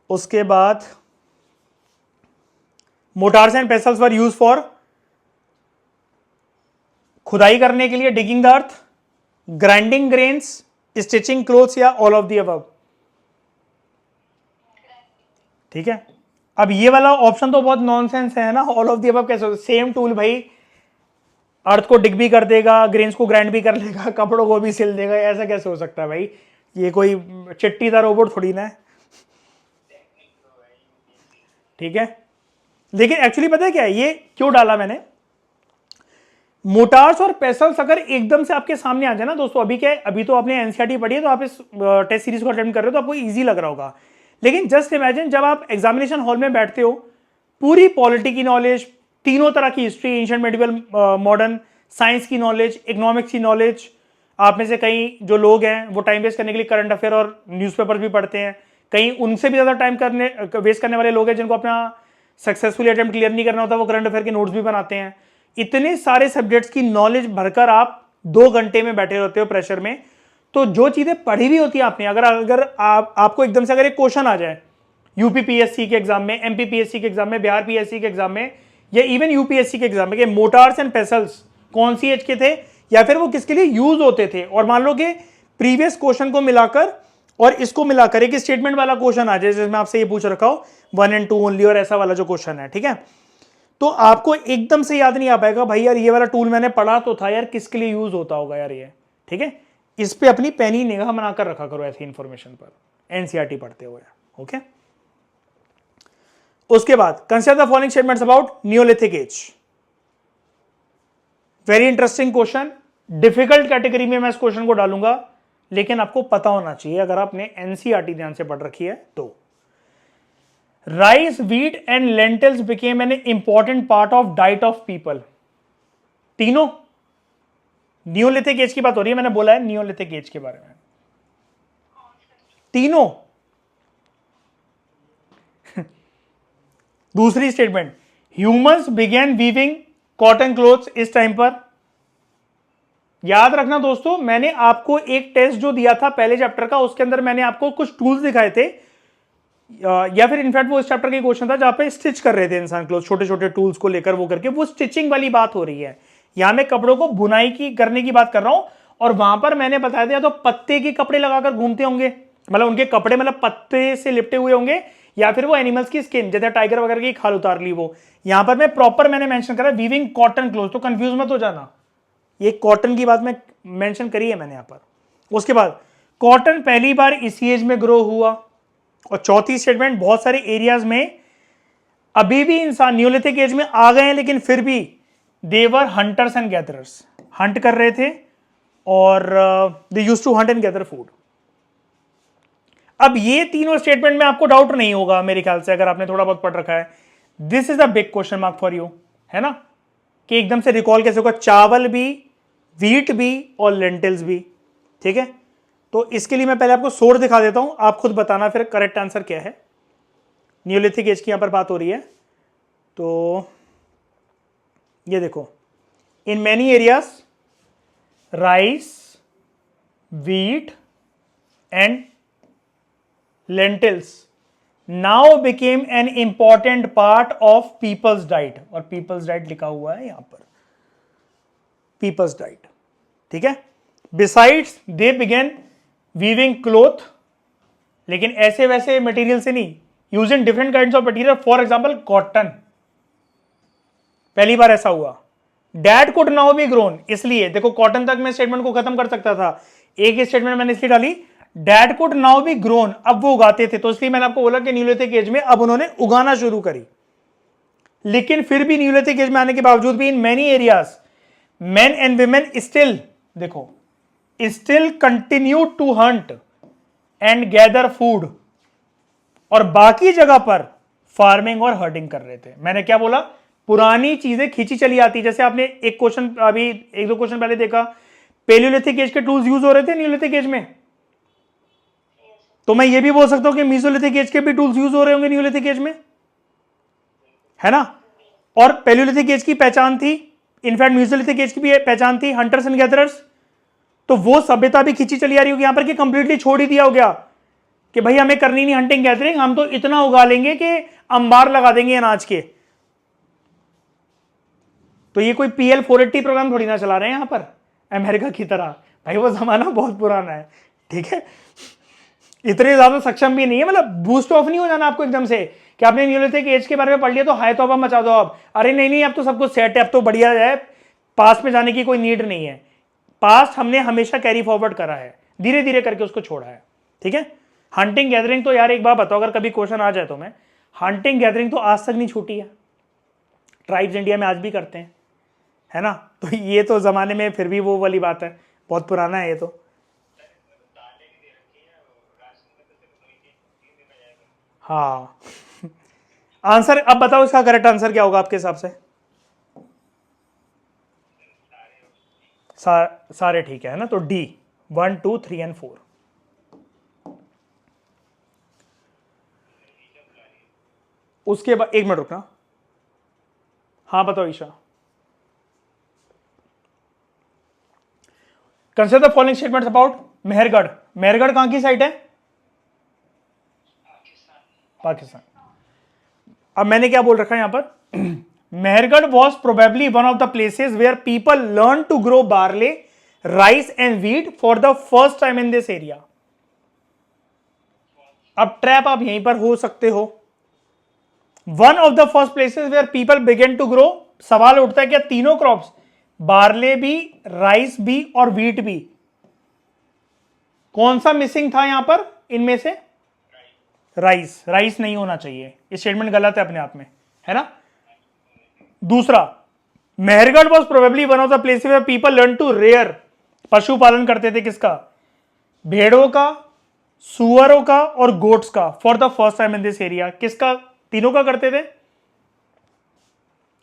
उसके बाद mortars and pestles were use for खुदाई करने के लिए, digging the earth, grinding grains, stitching clothes, या ऑल ऑफ द अबव, ठीक है। अब ये वाला ऑप्शन तो बहुत नॉनसेंस है ना, ऑल ऑफ द अबव कैसे? सेम टूल भाई अर्थ को डिग भी कर देगा, ग्रेन्स को ग्राइंड भी कर लेगा, कपड़ों को भी सिल देगा, ऐसा कैसे हो सकता है भाई? ये कोई चिट्टी दा रोबोट थोड़ी ना है, ठीक है। लेकिन एक्चुअली पता है क्या है, ये क्यों डाला मैंने? मोटार्स और पेसल्स अगर एकदम से आपके सामने आ जाए ना दोस्तों, अभी क्या है, अभी तो आपने एनसीईआरटी पढ़ी है तो आप इस टेस्ट सीरीज को अटेम्प्ट कर रहे हो तो आपको इजी लग रहा होगा। लेकिन जस्ट इमेजिन जब आप एग्जामिनेशन हॉल में बैठते हो, पूरी पॉलिटी की नॉलेज, तीनों तरह की history, ancient, medieval, modern, science की नॉलेज, इकोनॉमिक्स की नॉलेज, आप में से कई जो लोग हैं वो टाइम वेस्ट करने के लिए करंट अफेयर और न्यूज़पेपर भी पढ़ते हैं, कहीं उनसे भी ज़्यादा टाइम वेस्ट करने वाले लोग हैं जिनको अपना सक्सेसफुली अटेम्प्ट क्लियर नहीं करना होता, वो करंट अफेयर के नोट्स भी बनाते हैं। इतने सारे सब्जेक्ट्स की नॉलेज भरकर आप 2 घंटे में बैठे रहते हो प्रेशर में, तो जो चीजें पढ़ी भी होती है आपने, अगर आपको एकदम से अगर एक क्वेश्चन आ जाए यूपीपीएससी के एग्जाम में, एमपीपीएससी के एग्जाम में, बिहार पीएससी के एग्जाम में, या इवन यूपीएससी के एग्जाम में, कि मोटार्स एंड पेसल्स कौन सी एज के थे या फिर वो किसके लिए यूज होते थे, और मान लो कि प्रीवियस क्वेश्चन को मिलाकर और इसको मिलाकर एक स्टेटमेंट वाला क्वेश्चन आ जाए, जिसमें आपसे ये पूछ रखा हो 1 and 2 ओनली और ऐसा वाला जो क्वेश्चन है, ठीक है, तो आपको एकदम से याद नहीं आ पाएगा भाई यार ये वाला टूल मैंने पढ़ा तो था यार, किसके लिए यूज होता होगा यार ये, ठीक है। इस पे अपनी पैनी निगाह बनाकर रखा करो ऐसी इंफॉर्मेशन पर एनसीईआरटी पढ़ते हुए, ओके। उसके बाद consider the following statements about Neolithic age. Very interesting question, difficult category में मैं इस क्वेश्चन को डालूंगा, लेकिन आपको पता होना चाहिए अगर आपने एनसीईआरटी ध्यान से पढ़ रखी है तो। Rice, wheat and lentils became an important part of diet of people. तीनों नियोलिथिक एज की बात हो रही है, मैंने बोला है नियोलिथिक एज के बारे में। तीनों दूसरी statement, humans began weaving cotton clothes इस टाइम पर। याद रखना दोस्तों, मैंने आपको एक टेस्ट जो दिया था पहले चैप्टर का, उसके अंदर मैंने आपको कुछ टूल्स दिखाए थे, या फिर इनफैक्ट वो इस चैप्टर का क्वेश्चन था जहां पे स्टिच कर रहे थे इंसान क्लोथ, छोटे छोटे टूल्स को लेकर वो करके, वो स्टिचिंग वाली बात हो रही है। यहां मैं कपड़ों को बुनाई की करने की बात कर रहा हूं, और वहां पर मैंने बताया था तो पत्ते के कपड़े लगाकर घूमते होंगे, मतलब उनके कपड़े मतलब पत्ते से लिपटे हुए होंगे, या फिर वो एनिमल्स की स्किन जैसे टाइगर वगैरह की खाल उतार ली वो। यहां पर मैं प्रॉपर मैंने मेंशन करा वीविंग कॉटन क्लोथ, तो कंफ्यूज मत हो जाना, ये कॉटन की बात मैं मेंशन करी है मैंने यहां पर। उसके बाद कॉटन पहली बार इसी एज में ग्रो हुआ। और चौथी स्टेटमेंट, बहुत सारे एरियाज में अभी भी इंसान न्यूलिथिक एज में आ गए हैं, लेकिन फिर भी they were hunters and gatherers, hunt कर रहे थे और they used to hunt and gather food. अब ये तीनों स्टेटमेंट में आपको डाउट नहीं होगा मेरे ख्याल से, अगर आपने थोड़ा बहुत पढ़ रखा है। This is a big question mark for you, है ना, कि एकदम से रिकॉल कैसे होगा, चावल भी, व्हीट भी और लेंटिल्स भी, ठीक है। तो इसके लिए मैं पहले आपको सोर्स दिखा देता हूं, आप खुद बताना फिर करेक्ट आंसर क्या है। न्यूलिथिक एज की यहां पर बात हो रही है, तो ये देखो, in many areas rice, wheat and lentils now became an important part of people's diet, और पीपल्स डाइट लिखा हुआ है यहां पर, पीपल्स डाइट, ठीक है। Besides they began weaving cloth, लेकिन ऐसे वैसे मटेरियल से नहीं, using different kinds of material, for example cotton, पहली बार ऐसा हुआ। That could now be grown, इसलिए देखो कॉटन तक मैं स्टेटमेंट को खत्म कर सकता था, एक स्टेटमेंट मैंने इसलिए डाली, that could now be grown, अब वो उगाते थे, तो इसलिए मैंने आपको बोला कि न्यूलिथिक एज में अब उन्होंने उगाना शुरू करी। लेकिन फिर भी न्यूलिथिक एज में आने के बावजूद भी in many areas men and women still, देखो, still continue to hunt and gather food, और बाकी जगह पर फार्मिंग और हर्डिंग कर रहे थे। मैंने क्या बोला, पुरानी चीजें खींची चली आती, जैसे आपने एक क्वेश्चन अभी एक दो क्वेश्चन पहले देखा, पेलियोलिथिक एज के टूल्स यूज हो रहे थे न्यूलिथिक एज में, तो मैं ये भी बोल सकता हूं कि मीसोलिथिक एज के भी टूल्स यूज हो रहे होंगे न्यूलिथिक एज में, है ना। और पेलियोलिथिक एज की पहचान थी, इनफैक्ट म्यूजियोलिथिक एज की भी पहचान थी, हंटर्स एंड गैदरर्स, तो वो सभ्यता भी खींची चली आ रही होगी यहां पर, कि कंप्लीटली छोड़ ही दिया हो गया कि भाई हमें करनी नहीं हंटिंग गैदरिंग, हम तो इतना उगा लेंगे कि अंबार लगा देंगे अनाज के। तो ये कोई PL 480 प्रोग्राम थोड़ी ना चला रहे हैं यहां पर अमेरिका की तरह, भाई वो जमाना बहुत पुराना है, ठीक है। इतने ज्यादा सक्षम भी नहीं है, मतलब बूस्ट ऑफ नहीं हो जाना आपको एकदम से कि आपने न्यूलिथिक एज के बारे में पढ़ लिया तो हाय तौबा मचा दो अब, अरे नहीं नहीं अब तो सब कुछ सेट है, अब तो बढ़िया है, पास्ट में जाने की कोई नीड नहीं है। पास्ट हमने हमेशा कैरी फॉरवर्ड करा है, धीरे धीरे करके उसको छोड़ा है, ठीक है। हंटिंग गैदरिंग तो यार एक बात बताओ, अगर कभी क्वेश्चन आ जाए तो, मैं हंटिंग गैदरिंग तो आज तक नहीं छूटी है, ट्राइब्स इंडिया में आज भी करते हैं, है ना। तो ये तो जमाने में फिर भी वो वाली बात है, बहुत पुराना है ये तो। हाँ आंसर अब बताओ, इसका करेक्ट आंसर क्या होगा आपके हिसाब से। सारे ठीक है ना, तो डी 1 2 3 एंड 4। उसके बाद एक मिनट रुकना, हाँ बताओ Isha. Consider the following statements about Mehrgarh. Mehrgarh कहां की साइट है? पाकिस्तान। अब मैंने क्या बोल रखा है यहां पर, Mehrgarh was probably one of the places where people learn to grow barley, rice and wheat for the first time in this area. अब ट्रैप आप यहीं पर हो सकते हो। One of the first places where people began to grow, सवाल उठता है क्या तीनों क्रॉप्स, बार्ले भी, राइस भी और व्हीट भी, कौन सा मिसिंग था यहां पर इनमें से? राइस। राइस नहीं होना चाहिए, ये स्टेटमेंट गलत है अपने आप में, है ना। दूसरा, Mehrgarh was probably one of the places where people learn to rear, पशुपालन करते थे किसका? भेड़ों का, सुअरों का और गोट्स का, for the first time in this area. किसका? तीनों का करते थे।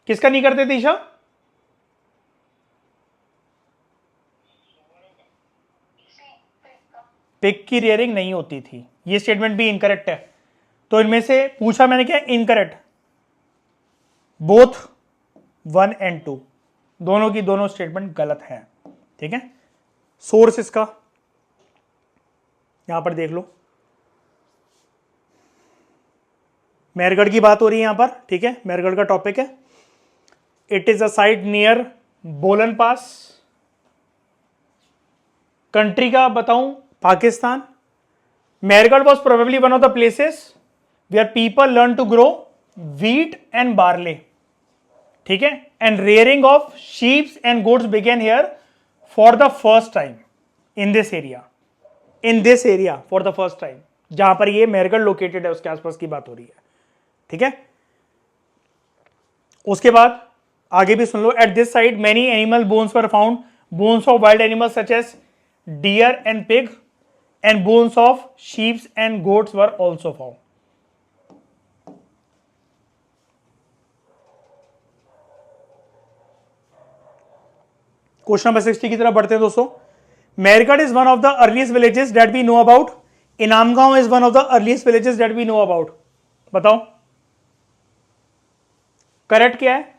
किसका नहीं करते थे ईशा? पिग की रेयरिंग नहीं होती थी, ये स्टेटमेंट भी इनकरेक्ट है। तो इनमें से पूछा मैंने क्या? इनकरेक्ट। बोथ 1 and 2 दोनों की दोनों स्टेटमेंट गलत है, ठीक है। सोर्स इसका यहां पर देख लो, मेहरगढ़ की बात हो रही है यहां पर, ठीक है, मेहरगढ़ का टॉपिक है। It is a site near Bolan pass. Country का बताऊं, Pakistan. Mehrgarh was probably one of the places where people learn to grow wheat and barley, ठीक है, and rearing of sheeps and goats began here for the first time in this area. In this area for the first time, जहां पर ये मेहरगढ़ लोकेटेड है उसके आसपास की बात हो रही है, ठीक है। उसके बाद आगे भी सुन लो। At this side many animal bones were found, bones of wild animals such as deer and pig and bones of sheeps and goats were also found. Question number 60 की तरफ बढ़ते हैं दोस्तों। Mehrgarh is one of the earliest villages that we know about. Inamgaon is one of the earliest villages that we know about. बताओ करेक्ट क्या है?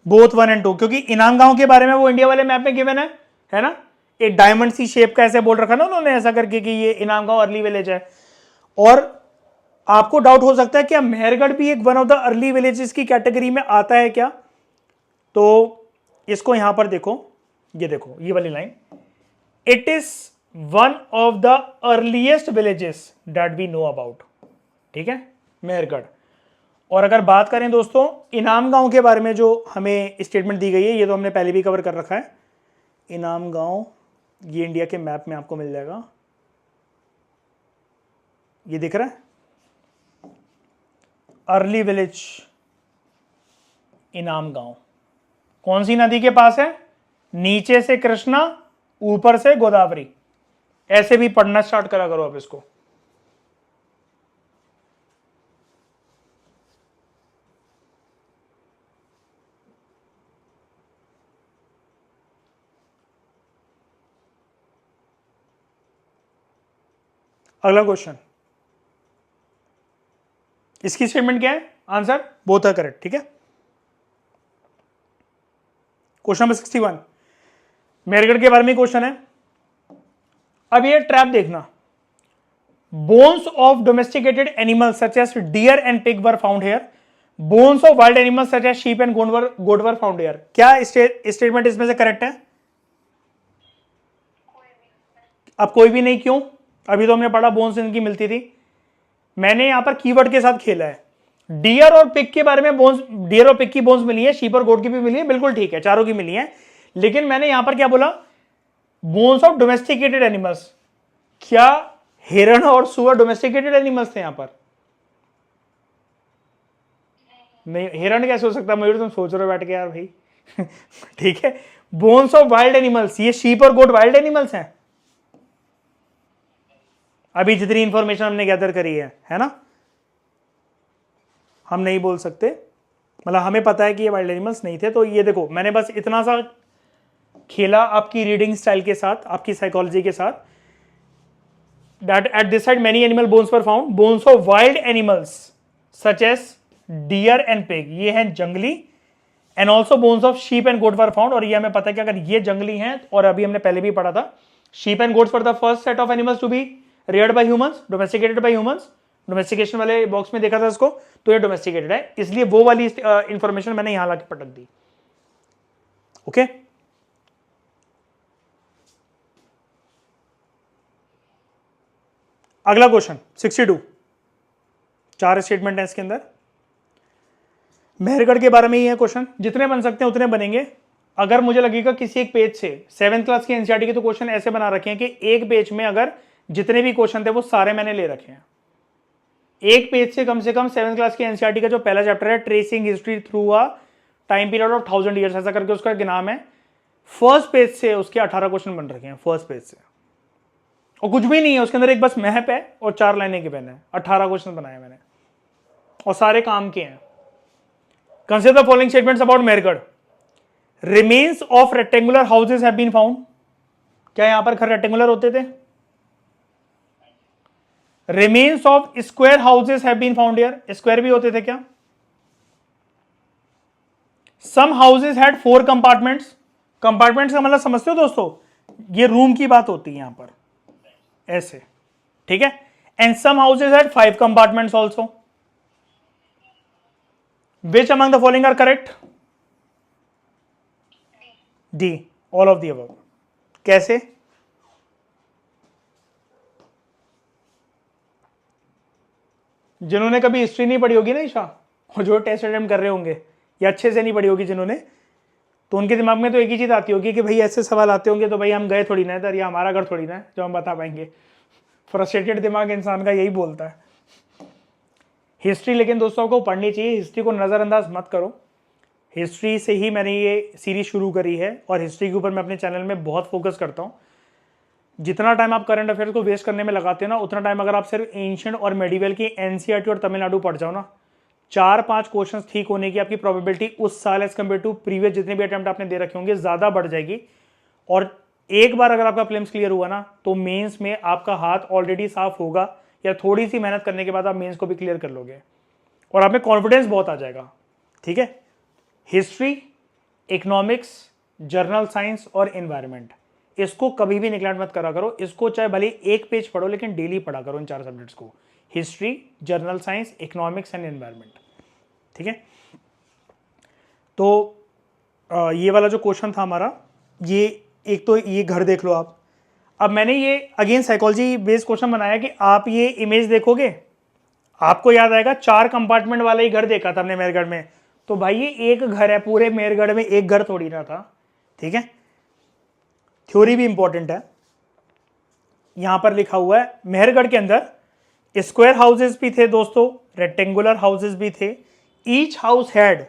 बोथ 1 and 2, क्योंकि इनामगांव के बारे में वो इंडिया वाले मैप में गिवन है ना, एक डायमंड सी शेप का ऐसे बोल रखा ना उन्होंने, ऐसा करके कि ये इनामगांव अर्ली विलेज है। और आपको डाउट हो सकता है क्या मेहरगढ़ भी एक one of the early villages की कैटेगरी में आता है क्या? तो इसको यहां पर देखो, ये देखो ये वाली line, it is one of the earliest villages that we know about, ठीक है, मेहरगढ़। और अगर बात करें दोस्तों इनाम गांव के बारे में, जो हमें स्टेटमेंट दी गई है, ये तो हमने पहले भी कवर कर रखा है। इनाम गांव ये इंडिया के मैप में आपको मिल जाएगा, ये दिख रहा है, अर्ली विलेज इनाम गांव। कौन सी नदी के पास है? नीचे से कृष्णा, ऊपर से गोदावरी। ऐसे भी पढ़ना स्टार्ट करा करो अब इसको। अगला क्वेश्चन, इसकी स्टेटमेंट क्या है? आंसर बोथ आर करेक्ट, ठीक है। क्वेश्चन नंबर 61, मेहरगढ़ के बारे में क्वेश्चन है। अब ये ट्रैप देखना, bones of domesticated animals such as deer and pig were found here, bones of wild animals such as sheep and goat were found here. क्या स्टेटमेंट इसमें से करेक्ट है? अब कोई भी नहीं, क्यों? अभी तो हमने पढ़ा बोन्स इनकी मिलती थी। मैंने यहां पर कीवर्ड के साथ खेला है। डियर और पिग के बारे में बोन्स, डियर और पिग की बोन्स मिली है, शीप और गोट की भी मिली है, बिल्कुल ठीक है, चारों की मिली है। लेकिन मैंने यहां पर क्या बोला? Bones of domesticated animals. क्या हिरण और सुअर डोमेस्टिकेटेड एनिमल्स थे यहां पर? नहीं, हिरण कैसे हो सकता? मयूर तुम सोच रहे हो बैठ के यार भाई। ठीक है, बोन्स ऑफ वाइल्ड एनिमल्स, ये शीप और गोट वाइल्ड एनिमल्स हैं। अभी जितनी इंफॉर्मेशन हमने गैदर करी है ना, हम नहीं बोल सकते, मतलब हमें पता है कि ये वाइल्ड एनिमल्स नहीं थे। तो ये देखो, मैंने बस इतना सा खेला आपकी रीडिंग स्टाइल के साथ, आपकी साइकोलॉजी के साथ। That at this side many animal bones were found, bones of wild animals such as deer and pig, ये हैं जंगली and also bones of sheep and goat were found, और ये हमें पता है कि अगर ये जंगली हैं, और अभी हमने पहले भी पढ़ा था, sheep and goats were the first set of animals to be reared by humans, domesticated by humans, domestication वाले बॉक्स में देखा था इसको, तो ये डोमेस्टिकेटेड है, इसलिए वो वाली इंफॉर्मेशन मैंने यहां लाके पटक दी। ओके अगला क्वेश्चन 62, 4 स्टेटमेंट है इसके अंदर। मेहरगढ़ के बारे में ही है क्वेश्चन, जितने बन सकते हैं उतने बनेंगे। अगर मुझे लगेगा किसी एक पेज से 7th क्लास की एनसीईआरटी के तो क्वेश्चन ऐसे बना रखे हैं कि एक पेज में अगर जितने भी क्वेश्चन थे वो सारे मैंने ले रखे हैं। एक पेज से कम 7th क्लास की एनसीईआरटी का जो पहला चैप्टर है, tracing history through a time period of 1000 years, ऐसा करके उसका नाम है, फर्स्ट पेज से उसके 18 क्वेश्चन बन रखे हैं, फर्स्ट पेज से, और कुछ भी नहीं है उसके अंदर, एक बस मैप है और 4 लाइनें गिवन है, 18 क्वेश्चन बनाए मैंने और सारे काम के हैं। Consider the following statements about Mehrgarh. Remains of rectangular houses have been found. क्या यहां पर घर रेक्टेंगुलर होते थे? Remains of square houses have been found here. Square भी होते थे क्या? Some houses had 4 compartments. Compartments का मतलब समझते हो दोस्तों, ये रूम की बात होती है यहां पर, ऐसे, ठीक है। And some houses had 5 compartments also. Which among the following are correct? D. All of the above. कैसे? जिन्होंने कभी हिस्ट्री नहीं पढ़ी होगी ना ईशा, और जो टेस्ट अटेम्प्ट कर रहे होंगे या अच्छे से नहीं पढ़ी होगी जिन्होंने, तो उनके दिमाग में तो एक ही चीज आती होगी कि भाई ऐसे सवाल आते होंगे तो भाई हम गए थोड़ी ना इधर, या हमारा घर थोड़ी ना है जो हम बता पाएंगे। फ्रस्ट्रेटेड दिमाग इंसान का यही बोलता है। हिस्ट्री लेकिन दोस्तों को पढ़नी चाहिए, हिस्ट्री को नज़रअंदाज मत करो। हिस्ट्री से ही मैंने ये सीरीज शुरू करी है और हिस्ट्री के ऊपर मैं अपने चैनल में बहुत फोकस करता हूँ। जितना टाइम आप करंट अफेयर्स को वेस्ट करने में लगाते हो ना, उतना टाइम अगर आप सिर्फ एंशिएंट और मेडिवल की एनसीईआरटी और तमिलनाडु पढ़ जाओ ना, 4-5 क्वेश्चन ठीक होने की आपकी प्रोबेबिलिटी उस साल एज कम्पेयर टू प्रीवियस जितने भी अटेम्प्ट आपने दे रखे होंगे ज़्यादा बढ़ जाएगी। और एक बार अगर आपका प्रीलिम्स क्लियर हुआ ना, तो मेंस में आपका हाथ ऑलरेडी साफ होगा, या थोड़ी सी मेहनत करने के बाद आप मेंस को भी क्लियर कर लोगे और आप में कॉन्फिडेंस बहुत आ जाएगा। ठीक है, हिस्ट्री, इकोनॉमिक्स, जर्नल साइंस और एनवायरनमेंट, इसको कभी भी निगलेक्ट मत करा करो। इसको चाहे भले एक पेज पढ़ो लेकिन डेली पढ़ा करो इन 4 सब्जेक्ट्स को, history, journal science, economics and environment. ठीक है, तो ये वाला जो क्वेश्चन था हमारा, ये एक तो ये घर देख लो आप। अब मैंने ये अगेन साइकोलॉजी बेस्ड क्वेश्चन बनाया कि आप ये इमेज देखोगे, आपको याद आएगा 4 कंपार्टमेंट वाला ही घर देखा था हमने मेहरगढ़ में, तो भाई ये एक घर है, पूरे मेहरगढ़ में एक घर थोड़ी ना था। ठीक है, थ्योरी भी इंपॉर्टेंट है। यहां पर लिखा हुआ है मेहरगढ़ के अंदर स्क्वायर हाउसेस भी थे दोस्तों, रेक्टेंगुलर हाउसेस भी थे। ईच हाउस हैड,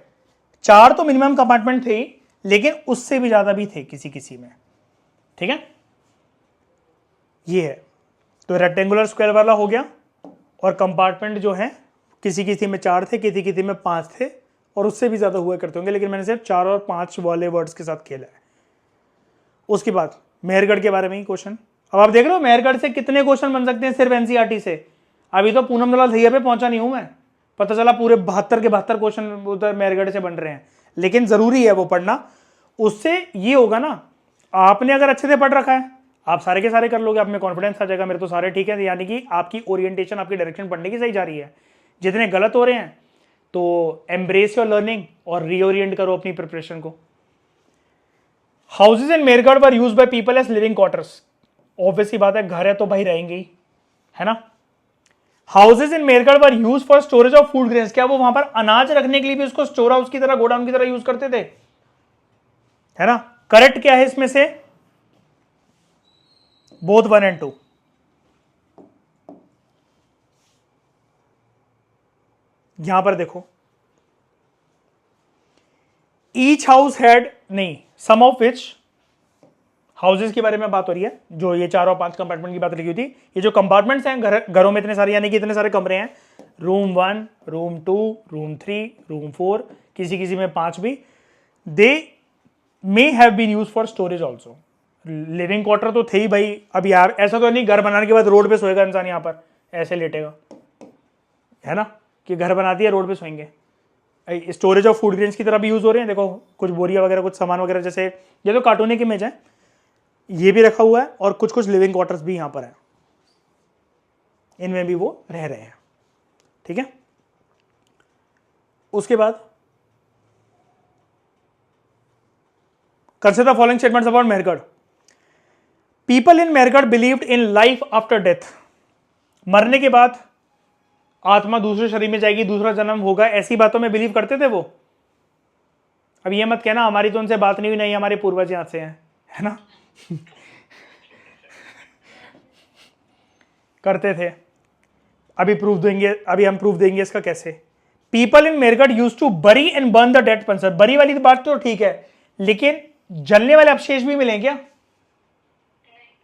4 तो मिनिमम कंपार्टमेंट थे, लेकिन उससे भी ज्यादा भी थे किसी किसी में। ठीक है, ये है तो रेक्टेंगुलर स्क्वायर वाला हो गया, और कंपार्टमेंट जो है किसी किसी में 4 थे, किसी किसी में 5 थे, और उससे भी ज्यादा हुआ करते होंगे, लेकिन मैंने सिर्फ 4 और 5 वाले वर्ड्स के साथ खेला है। उसके बाद मेहरगढ़ के बारे में ही क्वेश्चन। अब आप देख रहे हो मेहरगढ़ से कितने क्वेश्चन बन सकते हैं सिर्फ एनसीईआरटी से। अभी तो पूनम दलाल धैया पे पहुंचा नहीं हूं मैं, पता चला पूरे 72 के 72 क्वेश्चन उधर मेहरगढ़ से बन रहे हैं, लेकिन जरूरी है वो पढ़ना। उससे ये होगा ना, आपने अगर अच्छे से पढ़ रखा है आप सारे के सारे कर लोगे, आप में कॉन्फिडेंस आ जाएगा मेरे तो सारे ठीक है, यानी कि आपकी ओरिएंटेशन, आपकी डायरेक्शन पढ़ने की सही जा रही है। जितने गलत हो रहे हैं तो एम्ब्रेस योर लर्निंग और रीओरिएंट करो अपनी प्रिपरेशन को। Houses in Mehrgarh were used by people as living quarters. Obviously बात है, घर है तो भाई रहेंगे ही, है ना। Houses in Mehrgarh were used for storage of food grains. क्या वो वहां पर अनाज रखने के लिए भी उसको स्टोर हाउस की तरह, गोडाउन की तरह यूज करते थे, है ना। करेक्ट क्या है इसमें से? Both 1 and 2। यहां पर देखो, ईच हाउस हैड, नहीं, सम ऑफ विच, हाउसेज के बारे में बात हो रही है, जो ये 4 और 5 कंपार्टमेंट की बात लिखी हुई थी। ये जो कंपार्टमेंट्स हैं घरों में इतने सारे, यानी कि इतने सारे कमरे हैं, रूम 1, रूम 2, रूम 3, रूम 4, किसी किसी में 5 भी, they may have been used for storage also. Living quarter तो थे ही भाई। अब यार ऐसा तो नहीं घर बनाने के बाद रोड पे सोएगा इंसान, यहां पर ऐसे लेटेगा, है ना, कि घर बना दिया रोड पे सोएंगे। स्टोरेज ऑफ फूड ग्रेन्स की तरह भी यूज हो रहे हैं। देखो कुछ बोरिया वगैरह, कुछ सामान वगैरह, जैसे ये तो कार्टूनिक इमेज है, ये भी रखा हुआ है, और कुछ कुछ लिविंग क्वार्टर्स भी यहां पर है, इनमें भी वो रह रहे हैं। ठीक है, उसके बाद consider the following statements about Mehrgarh. People in Mehrgarh believed in life after death. मरने के बाद आत्मा दूसरे शरीर में जाएगी, दूसरा जन्म होगा, ऐसी बातों में बिलीव करते थे वो। अब ये मत कहना हमारी तो उनसे बात नहीं हुई, नहीं हमारे पूर्वज यहां से हैं, है ना। करते थे। अभी प्रूफ देंगे, अभी हम प्रूफ देंगे इसका कैसे। People in Mehrgarh use to bury and burn the dead person. Bury वाली बात तो ठीक है, लेकिन जलने वाले अवशेष भी मिलेंगे क्या?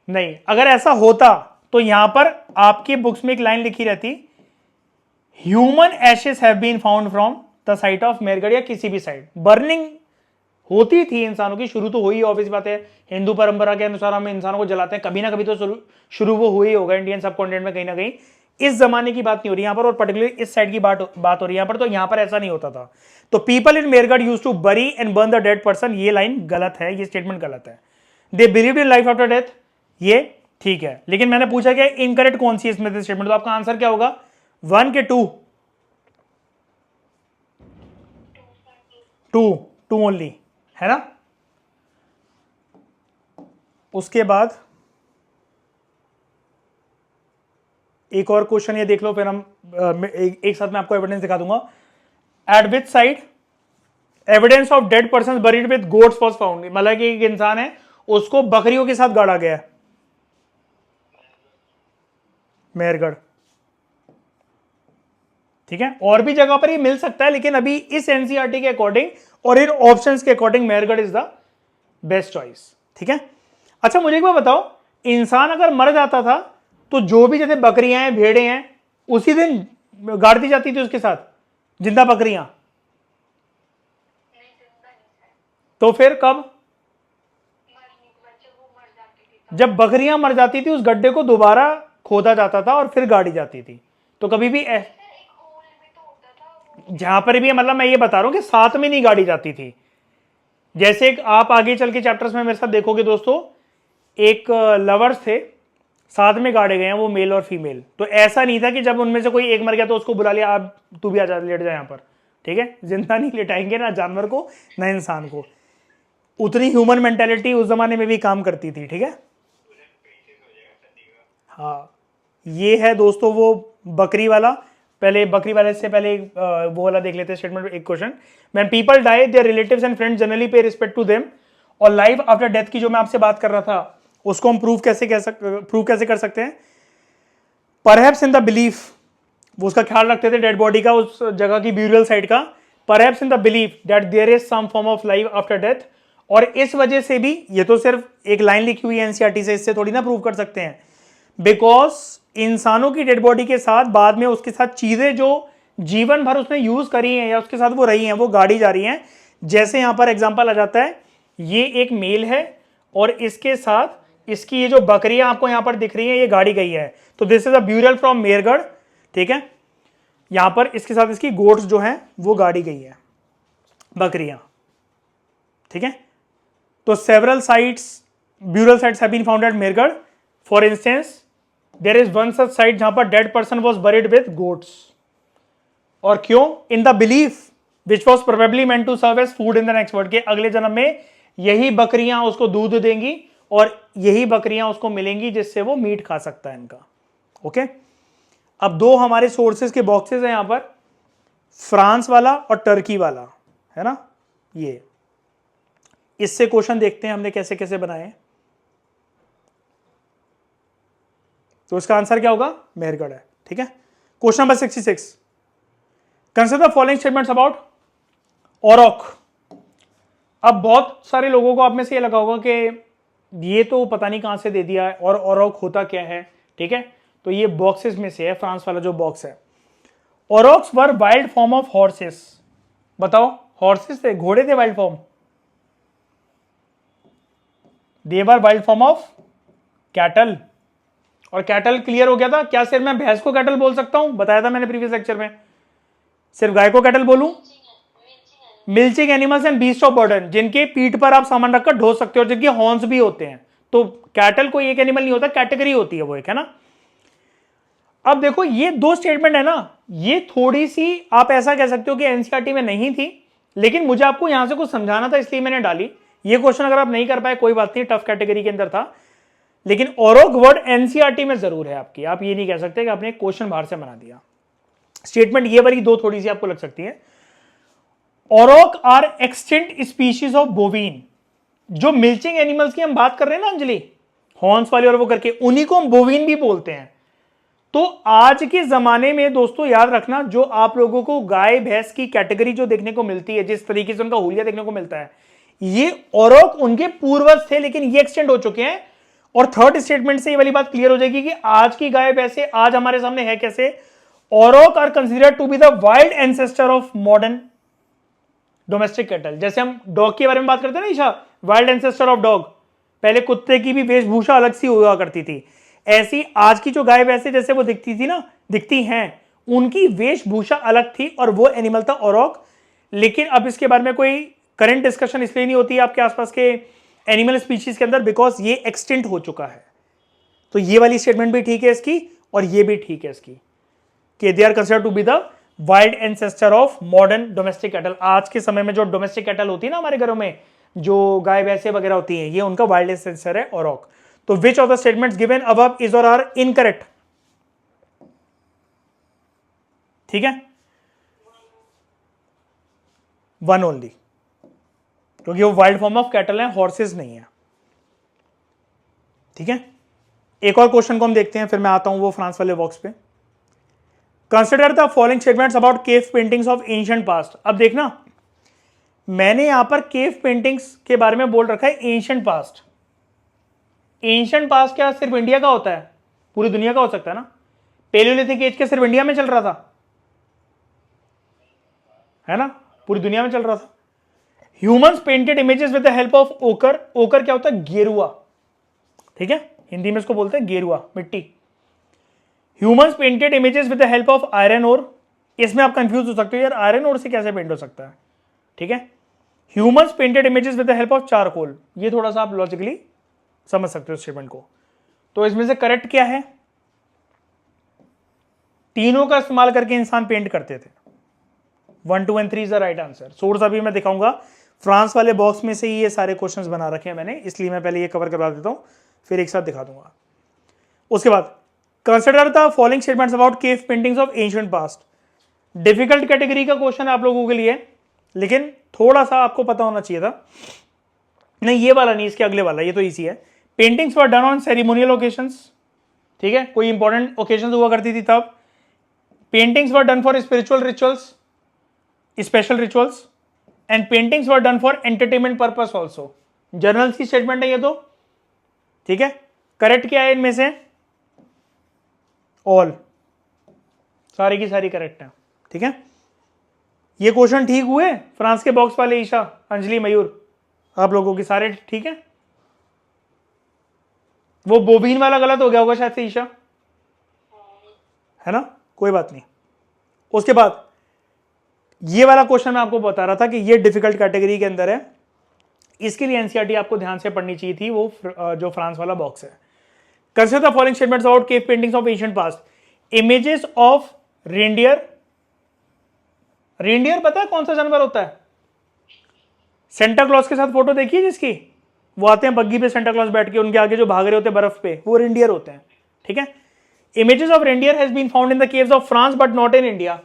नहीं। अगर ऐसा होता तो यहां पर आपकी बुक्स में एक लाइन लिखी रहती, human ashes have been found from the site of Mehrgarh, या किसी भी साइड। बर्निंग होती थी इंसानों की, शुरू तो हुई, ऑब्वियस बात है, हिंदू परंपरा के अनुसार हम इंसानों को जलाते हैं, कभी ना कभी तो शुरू वो हुई होगा इंडियन सब कॉन्टिनेंट में कहीं ना कहीं। इस जमाने की बात नहीं हो रही यहां पर, और पर्टिकुलरली इस साइड की बात हो रही है यहां पर, तो यहां पर ऐसा नहीं होता था। तो people in Mehrgarh use to bury and burn the dead person, ये लाइन गलत है, ये स्टेटमेंट गलत है। They believed in life after death, ये ठीक है, लेकिन मैंने पूछा क्या इनकरेक्ट कौन सी इसमें स्टेटमेंट, तो आपका आंसर क्या होगा? 1 के 2? 2 ओनली, है ना। उसके बाद एक और क्वेश्चन ये देख लो, फिर हम एक साथ में आपको एविडेंस दिखा दूंगा। Eight which side evidence of dead person buried with goats was found. मतलब कि एक इंसान है, उसको बकरियों के साथ गाड़ा गया है। मेहरगढ़, ठीक है, और भी जगह पर ये मिल सकता है, लेकिन अभी इस एनसीईआरटी के अकॉर्डिंग और इन ऑप्शंस के according Mehrgarh is the best choice. ठीक है। अच्छा मुझे एक बात बताओ, इंसान अगर मर जाता था तो जो भी जैसे बकरियां हैं, भेड़े हैं, उसी दिन गाड़ दी जाती थी उसके साथ, जिंदा बकरियां? तो फिर कब? जब बकरियां मर जाती थी उस गड्ढे को दोबारा खोदा जाता था और फिर गाड़ी जाती थी। तो कभी भी जहां पर भी, मतलब मैं ये बता रहा हूं कि साथ में नहीं गाड़ी जाती थी। जैसे आप आगे चल के चैप्टर्स में मेरे साथ देखोगे दोस्तों, एक लवर्स थे, साथ में गाड़े गए हैं वो, मेल और फीमेल। तो ऐसा नहीं था कि जब उनमें से कोई एक मर गया तो उसको बुला लिया, आप तू भी आ जा, लेट जा यहां पर। ठीक है, जिंदा नहीं लेटाएंगे ना जानवर को ना इंसान को। उतनी ह्यूमन मेंटेलिटी उस जमाने में भी काम करती थी। ठीक है, हाँ, ये है दोस्तों वो बकरी वाला। पहले बकरी वाले से पहले वो वाला देख लेते हैं स्टेटमेंट, एक question. When people die their relatives and friends generally pay respect to them. और लाइफ आफ्टर डेथ की जो मैं आपसे बात कर रहा था, उसको हम प्रूव कैसे कर सकते हैं? परहैप्स इन द बिलीफ, वो उसका ख्याल रखते थे डेड बॉडी का, उस जगह की ब्यूरियल साइट का। Perhaps in the belief that there is some form of life after death. और इस वजह से भी, ये तो सिर्फ एक लाइन लिखी हुई है एनसीईआरटी से, इससे थोड़ी ना प्रूव कर सकते हैं। बिकॉज इंसानों की डेड बॉडी के साथ बाद में उसके साथ चीजें जो जीवन भर उसने यूज करी हैं या उसके साथ वो रही हैं, वो गाड़ी जा रही हैं। जैसे यहां पर एग्जांपल आ जाता है, ये एक मेल है और इसके साथ इसकी ये जो बकरियां आपको यहां पर दिख रही हैं, ये गाड़ी गई है। तो this is a burial from Mehrgarh. ठीक है, यहां पर इसके साथ इसकी गोट्स जो हैं वो गाड़ी गई है, बकरियां। ठीक है, तो several sites, burial sites have been found at Mehrgarh. For instance there is one such site जहां पर dead person was buried with goats. और क्यों? In the belief which was probably meant to serve as food in the next world, के अगले जन्म में यही बकरियां उसको दूध देंगी और यही बकरियां उसको मिलेंगी जिससे वो मीट खा सकता है इनका। ओके, अब दो हमारे सोर्सेज के बॉक्सेस हैं यहां पर, फ्रांस वाला और टर्की वाला, है ना। ये इससे क्वेश्चन देखते हैं हमने कैसे कैसे बनाए। तो इसका आंसर क्या होगा? मेहरगढ़ है। ठीक है, question number 66, consider the following statements about aurochs. अब बहुत सारे लोगों को आप में से ये लगा होगा कि ये तो पता नहीं कहां से दे दिया है, और औरॉक होता क्या है। ठीक है, तो ये बॉक्सेस में से है, फ्रांस वाला जो बॉक्स है। औरॉक्स वर वाइल्ड फॉर्म ऑफ हॉर्सेस। बताओ, हॉर्सेस थे, घोड़े थे wild form? They were wild form of cattle. और कैटल क्लियर हो गया था क्या? सिर्फ मैं भैंस को कैटल बोल सकता हूं? बताया था मैंने प्रीवियस लेक्चर में, सिर्फ गाय को कैटल बोलूं? Milching animals and beast of burden, जिनके पीठ पर आप सामान रखकर ढो सकते हो और जिनके हॉर्न्स भी होते हैं। तो कैटल कोई एक एनिमल नहीं होता, कैटेगरी होती है वो एक, है ना। अब देखो ये दो स्टेटमेंट है ना, ये थोड़ी सी आप ऐसा कह सकते हो कि एनसीईआरटी में नहीं थी, लेकिन मुझे आपको यहां से कुछ समझाना था इसलिए मैंने डाली। ये क्वेश्चन अगर आप नहीं कर पाए कोई बात नहीं, टफ कैटेगरी के अंदर था, लेकिन औरोक वर्ड एनसीईआरटी में जरूर है आपकी। आप ये नहीं कह सकते कि आपने क्वेश्चन बाहर से बना दिया। स्टेटमेंट ये वाली दो थोड़ी सी आपको लग सकती है। Aurochs are extinct species of bovine, जो मिल्चिंग एनिमल्स की हम बात कर रहे हैं ना अंजलि, हॉर्न्स वाले और वो करके, उन्हीं को हम बोवीन भी बोलते हैं। तो आज के जमाने में दोस्तों याद रखना, जो आप लोगों को गाय भैंस की कैटेगरी जो देखने को मिलती है, जिस तरीके से उनका हुलिया देखने को मिलता है, ये औरोक उनके पूर्वज थे, लेकिन ये एक्सटेंड हो चुके हैं। और थर्ड स्टेटमेंट से ये वाली बात क्लियर हो जाएगी कि आज की गाय भैंसे आज हमारे सामने है कैसे। Aurochs are considered to be the wild ancestor of modern domestic cattle. जैसे हम डॉग के बारे में बात करते हैं ना Isha, wild ancestor of dog, पहले कुत्ते की भी वेशभूषा अलग सी हुआ करती थी, ऐसी आज की जो गाय भैंसे जैसे वो दिखती थी ना, दिखती हैं, उनकी वेशभूषा अलग थी और वो एनिमल था औरोक। लेकिन अब इसके बारे में कोई करंट डिस्कशन इसलिए नहीं होती आपके आसपास के एनिमल स्पीशीज के अंदर, बिकॉज ये एक्सटिंक्ट हो चुका है। तो ये वाली स्टेटमेंट भी ठीक है इसकी, और ये भी ठीक है इसकी, कि they are considered to be the wild ancestor of modern domestic cattle. आज के समय में जो डोमेस्टिक कैटल होती है ना हमारे घरों में, जो गाय भैंसे वगैरह होती हैं, ये उनका वाइल्ड एंसेस्टर है औरोक। तो which of the statements given above is और आर इनकरेक्ट? ठीक है, वन ओनली, क्योंकि वो वाइल्ड फॉर्म ऑफ कैटल है, हॉर्सेस नहीं है। ठीक है, एक और क्वेश्चन को हम देखते हैं, फिर मैं आता हूं वो फ्रांस वाले बॉक्स पे। Consider the following statements about cave paintings of ancient past. अब देखना, मैंने यहां पर केव पेंटिंग्स के बारे में बोल रखा है एंशिएंट पास्ट। एंशिएंट पास्ट क्या सिर्फ इंडिया का होता है? पूरी दुनिया का हो सकता है ना। पेलियोलिथिक एज के सिर्फ इंडिया में चल रहा था, है ना, पूरी दुनिया में चल रहा था। Humans painted images with the help of ओकर। ओकर क्या होता है? गेरुआ। ठीक है, हिंदी में इसको बोलते हैं गेरुआ, मिट्टी। Humans painted images with the help of iron ore. इसमें आप कंफ्यूज हो सकते हो, यार आयरन ओर से कैसे पेंट हो सकता है? ठीक है, humans painted images with the help of charcoal. ये थोड़ा सा आप लॉजिकली समझ सकते हो स्टेटमेंट को। तो इसमें से करेक्ट क्या है? तीनों का इस्तेमाल करके इंसान पेंट करते थे। 1, 2 and 3 is the right answer. Source अभी मैं दिखाऊंगा, फ्रांस वाले बॉक्स में से ही ये सारे क्वेश्चंस बना रखे हैं मैंने, इसलिए मैं पहले ये कवर करवा देता हूं, फिर एक साथ दिखा दूंगा। उसके बाद consider the following statements about cave paintings of ancient past. Difficult category का क्वेश्चन है आप लोगों के लिए, लेकिन थोड़ा सा आपको पता होना चाहिए था। नहीं, ये वाला नहीं, इसके अगले वाला, ये तो इजी है। Paintings were done on ceremonial occasions. ठीक है, कोई इंपॉर्टेंट ओकेशंस हुआ करती थी तब। Paintings were done for spiritual rituals, special rituals, and paintings were done for entertainment purpose also. Journal की स्टेटमेंट है ये तो। ठीक है, करेक्ट क्या है इनमें से? ऑल, सारी की सारी करेक्ट है। ठीक है, ये क्वेश्चन ठीक हुए फ्रांस के बॉक्स वाले, ईशा, अंजलि, मयूर, आप लोगों के सारे ठीक है। वो बोबीन वाला गलत हो गया होगा शायद से ईशा, है ना, कोई बात नहीं। उसके बाद ये वाला क्वेश्चन मैं आपको बता रहा था कि ये डिफिकल्ट कैटेगरी के अंदर है, इसके लिए एनसीईआरटी आपको ध्यान से पढ़नी चाहिए थी, वो जो फ्रांस वाला बॉक्स है। Consider the following statements about cave paintings of ancient past. Images of reindeer. Reindeer पता है कौन सा जानवर होता है? सेंटा क्लॉज के साथ फोटो देखिए जिसकी, वो आते हैं बग्गी पे, सेंटा क्लॉज बैठ के, उनके आगे जो भाग रहे होते हैं बर्फ पे, वो रेंडियर होते हैं। ठीक है, images of reindeer has been found in the caves of France but not in India.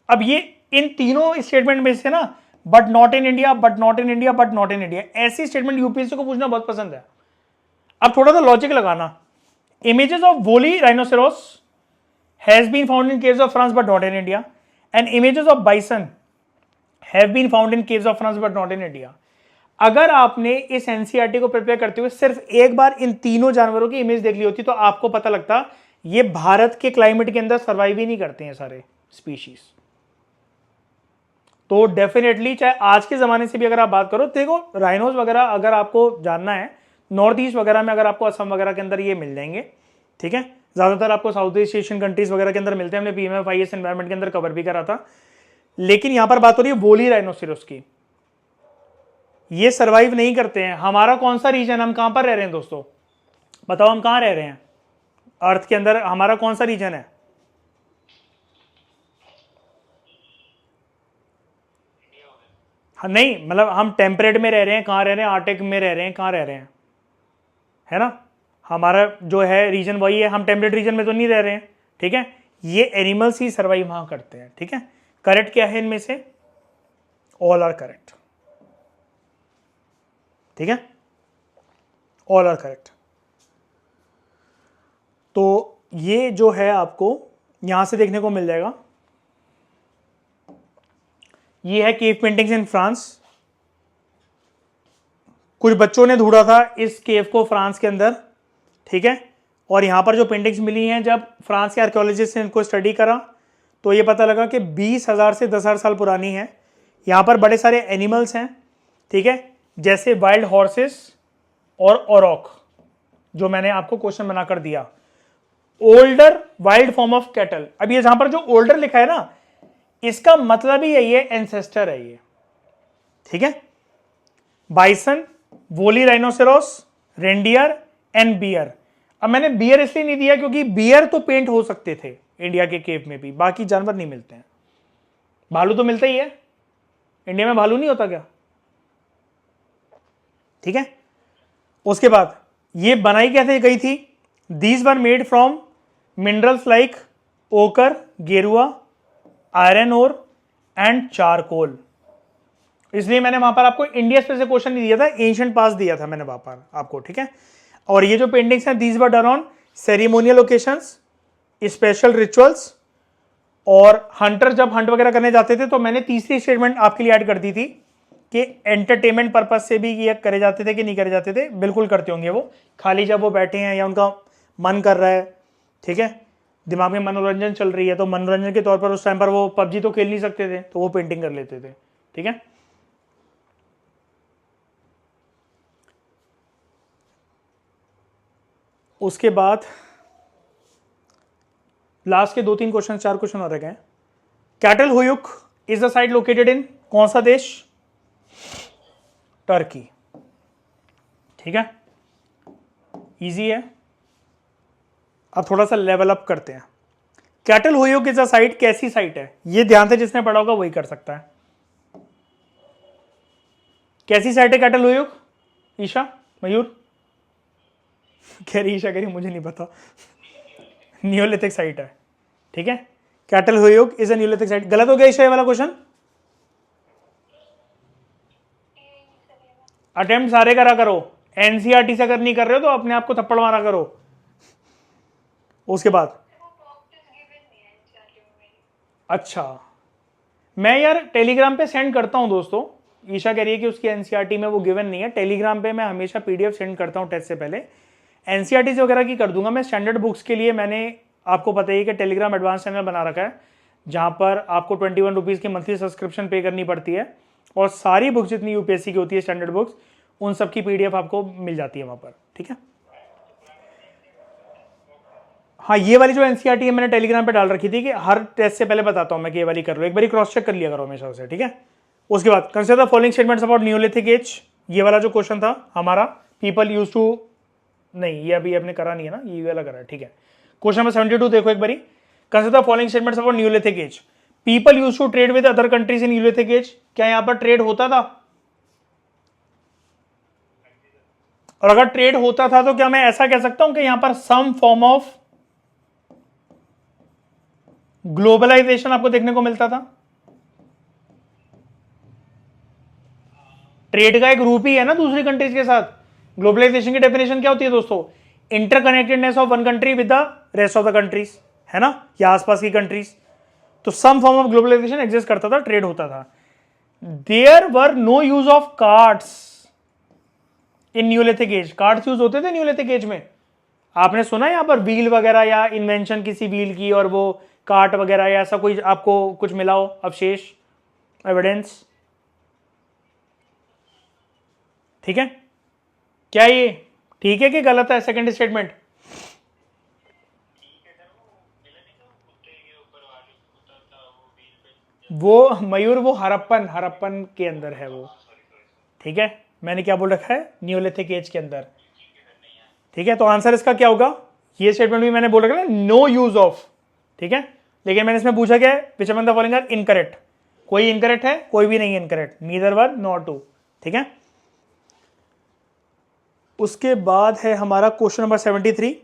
अब ये इन तीनों स्टेटमेंट में से ना, but not in India, but not in India, but not in India, ऐसी स्टेटमेंट यूपीएससी को पूछना बहुत पसंद है। अब थोड़ा सा लॉजिक लगाना। Images of woolly rhinoceros has been found in caves of France but not in India, and images of bison have been found in caves of France but not in India. अगर आपने इस एनसीईआरटी को प्रिपेयर करते हुए सिर्फ एक बार इन तीनों जानवरों की इमेज देख ली होती तो आपको पता लगता ये भारत के क्लाइमेट के अंदर सर्वाइव ही नहीं करते हैं सारे स्पीशीज। तो डेफिनेटली चाहे आज के जमाने से भी अगर आप बात करो, देखो राइनोज वगैरह अगर आपको जानना है, नॉर्थ ईस्ट वगैरह में अगर आपको असम वगैरह के अंदर ये मिल जाएंगे। ठीक है, ज्यादातर आपको साउथ ईस्ट एशियन कंट्रीज वगैरह के अंदर मिलते हैं, हमने पीएमएफआईएस एनवायरमेंट के अंदर कवर भी करा था। लेकिन यहां पर बात हो रही है वोली राइनोसेरोस की। ये सरवाइव नहीं करते हैं। हमारा कौन सा रीजन, हम कहां पर रह रहे हैं दोस्तों, बताओ हम कहां रह रहे हैं अर्थ के अंदर, हमारा कौन सा रीजन है? नहीं मतलब हम टेम्परेट में रह रहे हैं, कहां रह रहे हैं, आर्टिक में रह रहे हैं, कहां रह रहे हैं, है ना? हमारा जो है रीजन वही है, हम टेम्परेट रीजन में तो नहीं रह रहे हैं, ठीक है। ये एनिमल्स ही सर्वाइव वहां करते हैं, ठीक है। करेक्ट क्या है इनमें से? ऑल आर करेक्ट, ठीक है, ऑल आर करेक्ट। तो ये जो है आपको यहां से देखने को मिल जाएगा। ये है केव पेंटिंग्स इन फ्रांस। कुछ बच्चों ने ढूंढा था इस केव को फ्रांस के अंदर, ठीक है। और यहां पर जो पेंटिंग्स मिली हैं, जब फ्रांस के आर्कियोलॉजिस्ट ने इनको स्टडी करा तो ये पता लगा कि 20,000 से 10,000 साल पुरानी है। यहां पर बड़े सारे एनिमल्स हैं, ठीक है, जैसे वाइल्ड हॉर्सेस और औरॉक, जो मैंने आपको क्वेश्चन बनाकर दिया। Older wild form of cattle. अब ये जहां पर जो ओल्डर लिखा है ना, इसका मतलब ही यही है, एंसेस्टर है ये, ठीक है। बाइसन, वोली राइनोसेरोस, रेंडियर एंड बियर। अब मैंने बियर इसलिए नहीं दिया क्योंकि बियर तो पेंट हो सकते थे इंडिया के केव में भी, बाकी जानवर नहीं मिलते हैं। भालू तो मिलता ही है, इंडिया में भालू नहीं होता क्या, ठीक है। उसके बाद ये बनाई कैसे गई थी? These were made from minerals like ओकर, गेरुआ, आयरन ओर एंड चारकोल। इसलिए मैंने वहां पर आपको इंडिया स्पेसिफिक क्वेश्चन नहीं दिया था, एंशिएंट पास दिया था मैंने वहां पर आपको, ठीक है। और ये जो पेंटिंग्स हैं, these were done on ceremonial occasions, special rituals, और हंटर जब हंट वगैरह करने जाते थे, तो मैंने तीसरी स्टेटमेंट आपके लिए ऐड कर दी थी कि एंटरटेनमेंट पर्पज से भी ये करे जाते थे कि नहीं करे जाते थे। बिल्कुल करते होंगे वो, खाली जब वो बैठे हैं या उनका मन कर रहा है, ठीक है, दिमाग में मनोरंजन चल रही है, तो मनोरंजन के तौर पर उस टाइम पर वो पबजी तो खेल नहीं सकते थे, तो वो पेंटिंग कर लेते थे, ठीक है। उसके बाद लास्ट के 2-3 क्वेश्चन, 4 क्वेश्चन और रह गए। Catalhoyuk is the site located in कौन सा देश? टर्की, ठीक है, इजी है। अब थोड़ा सा लेवल अप करते हैं। कैटल हुयुक इज अ साइट, कैसी साइट है? ये ध्यान से जिसने पढ़ा होगा वही कर सकता है। कैसी साइट है कैटल हुयुक? ईशा, मयूर कह रही, ईशा कह रही मुझे नहीं पता। न्यूलिथिक साइट है, ठीक है। Catalhoyuk is a neolithic site. गलत हो गया ईशा ये वाला क्वेश्चन? अटेम्प्ट सारे करा करो, एनसीईआरटी से अगर नहीं कर रहे हो तो अपने आप को थप्पड़ मारा करो। उसके बाद अच्छा, मैं यार टेलीग्राम पे सेंड करता हूं दोस्तों। ईशा कह रही है कि उसकी एनसीईआरटी में वो गिवन नहीं है। टेलीग्राम पे मैं हमेशा पीडीएफ सेंड करता हूं टेस्ट से पहले। एनसीईआरटी वगैरह की कर दूंगा मैं। स्टैंडर्ड बुक्स के लिए मैंने आपको पता ही है कि टेलीग्राम एडवांस चैनल बना रखा है, जहां पर आपको 21 रुपीज़ की मंथली सब्सक्रिप्शन पे करनी पड़ती है, और सारी बुक्स जितनी यूपीएससी की होती है स्टैंडर्ड बुक्स, उन सब की पीडीएफ आपको मिल जाती है वहां पर, ठीक है। हाँ, ये वाली जो एनसीईआरटी है मैंने टेलीग्राम पे डाल रखी थी कि हर टेस्ट से पहले बताता हूँ मैं कि ये वाली कर लो, एक बार क्रॉस चेक कर लिया करो हमेशा उसे, ठीक है। उसके बाद consider the following statements about Neolithic as. ये वाला जो क्वेश्चन था हमारा, पीपल यूज टू, नहीं ये अभी आपने करा नहीं है ना, ये वाला करा है, ठीक है। क्वेश्चन नंबर 72 देखो एक बारी। Consider the following statements about Neolithic age. People use to trade with other countries in Neolithic age. क्या यहां पर ट्रेड होता था? और अगर ट्रेड होता था तो क्या मैं ऐसा कह सकता हूं कि यहां पर सम फॉर्म ऑफ ग्लोबलाइजेशन आपको देखने को मिलता था? ट्रेड का एक रूप ही है ना दूसरी कंट्रीज के साथ। ग्लोबलाइजेशन की डेफिनेशन क्या होती है दोस्तों? Interconnectedness of one country with the rest of the countries, है ना, या आसपास की कंट्रीज। तो some form of globalisation exist करता था, ट्रेड होता था। There were no use of cards in Neolithic age. Cards use होते थे न्यूलिथिक एज में? आपने सुना है यहां पर व्हील वगैरह या इन्वेंशन किसी व्हील की और वो कार्ट वगैरह या ऐसा कोई आपको कुछ मिला हो अवशेष, एविडेंस? ठीक है, क्या ये ठीक है कि गलत है सेकंड स्टेटमेंट? वो मयूर, वो हरप्पन, हरप्पन के अंदर है वो, ठीक है, मैंने क्या बोल रखा है, नियोलिथिक एज के अंदर। ठीक है, तो आंसर इसका क्या होगा, ये स्टेटमेंट भी मैंने बोल रखा है नो यूज ऑफ। ठीक है, लेकिन मैंने इसमें पूछा क्या है, which among the following are incorrect. कोई इनकरेक्ट है, कोई भी नहीं incorrect, neither one not two. ठीक है, उसके बाद है हमारा question number 73,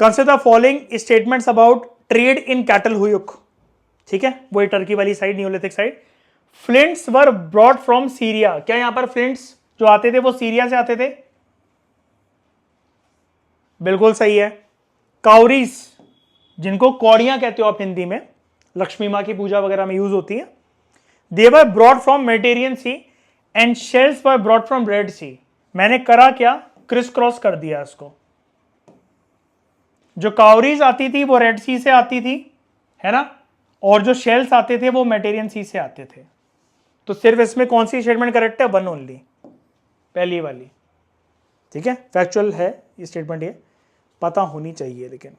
consider the following statements about trade in Catalhoyuk. ठीक है, वही टर्की वाली side, neolithic side. Flints were brought from Syria, क्या यहां पर फ्लिंट्स जो आते थे वो सीरिया से आते थे, बिल्कुल सही है। काउरीज, जिनको कौड़ियां कहते हो आप हिंदी में, लक्ष्मी मां की पूजा वगैरह में यूज होती है, they were brought from Mediterranean Sea and shells were brought from Red Sea. मैंने करा क्या, क्रिस क्रॉस कर दिया इसको। जो काउरीज आती थी वो रेड सी से आती थी, है ना, और जो शेल्स आते थे वो मेडिटेरियन सी से आते थे। तो सिर्फ इसमें कौन सी स्टेटमेंट करेक्ट है, वन ओनली, पहली वाली। ठीक है, फैक्चुअल है ये स्टेटमेंट, ये पता होनी चाहिए। लेकिन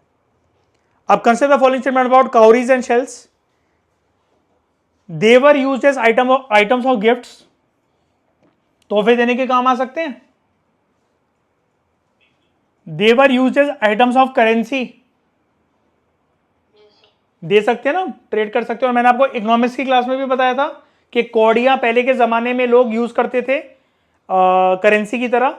अब consider the following statement about cowries and shells, they were used as items of gifts, तोहफे देने के काम आ सकते हैं। They were used as items of currency, दे सकते हैं ना, ट्रेड कर सकते हो। और मैंने आपको इकोनॉमिक्स की क्लास में भी बताया था कि कौड़ियां पहले के जमाने में लोग यूज करते थे करेंसी की तरह।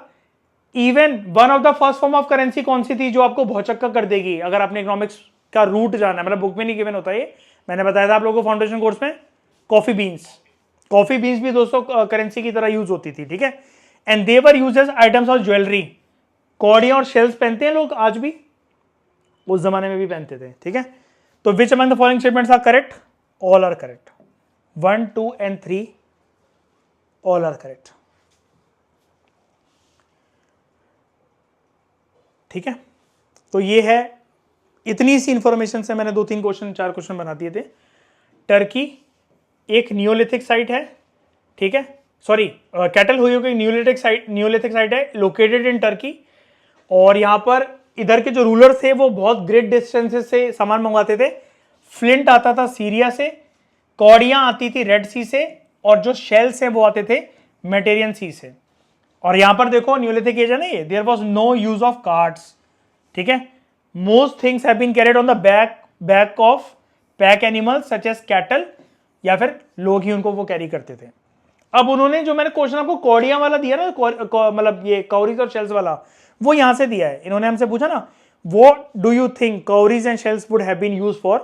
Even one of the first form of currency कौन सी थी जो आपको भौचक्का कर देगी, अगर आपने इकोनॉमिक्स का रूट जाना है, मतलब बुक में नहीं गिवन होता ये, मैंने बताया था आप लोगों को फाउंडेशन कोर्स में, कॉफी बीन्स। कॉफी बीन्स भी दोस्तों करेंसी की तरह यूज होती थी। ठीक है, and they were used as items of jewellery. कौड़ियां और शेल्स पहनते हैं लोग आज भी, उस जमाने में भी पहनते थे। ठीक है, तो which among the following statements are correct, all are correct, 1, 2 and 3 all are correct. ठीक है, तो ये है, इतनी सी इंफॉर्मेशन से मैंने 2-3 क्वेश्चन 4 क्वेश्चन बना दिए थे। टर्की एक नियोलिथिक साइट है, ठीक है, सॉरी कैटल हुयुक एक नियोलिथिक साइट है लोकेटेड इन टर्की। और यहां पर इधर के जो रूलर थे वो बहुत ग्रेट डिस्टेंसेस से सामान मंगवाते थे। फ्लिंट आता था सीरिया से, कौड़ियां आती थी रेड सी से, और जो शेल्स हैं वो आते थे मेडिटेरियन सी से। और यहां पर देखो न्यूलिथिक एज है ना ये, there was no use of cards. ठीक है, most things have been carried on the back of pack animals such as cattle, या फिर लोग ही उनको वो कैरी करते थे। अब उन्होंने जो मैंने क्वेश्चन आपको कौड़ियां वाला दिया ना, मतलब ये कौरीज और शेल्स वाला, वो यहां से दिया है। इन्होंने हमसे पूछा ना, what do you think cowries and shells would have been used for,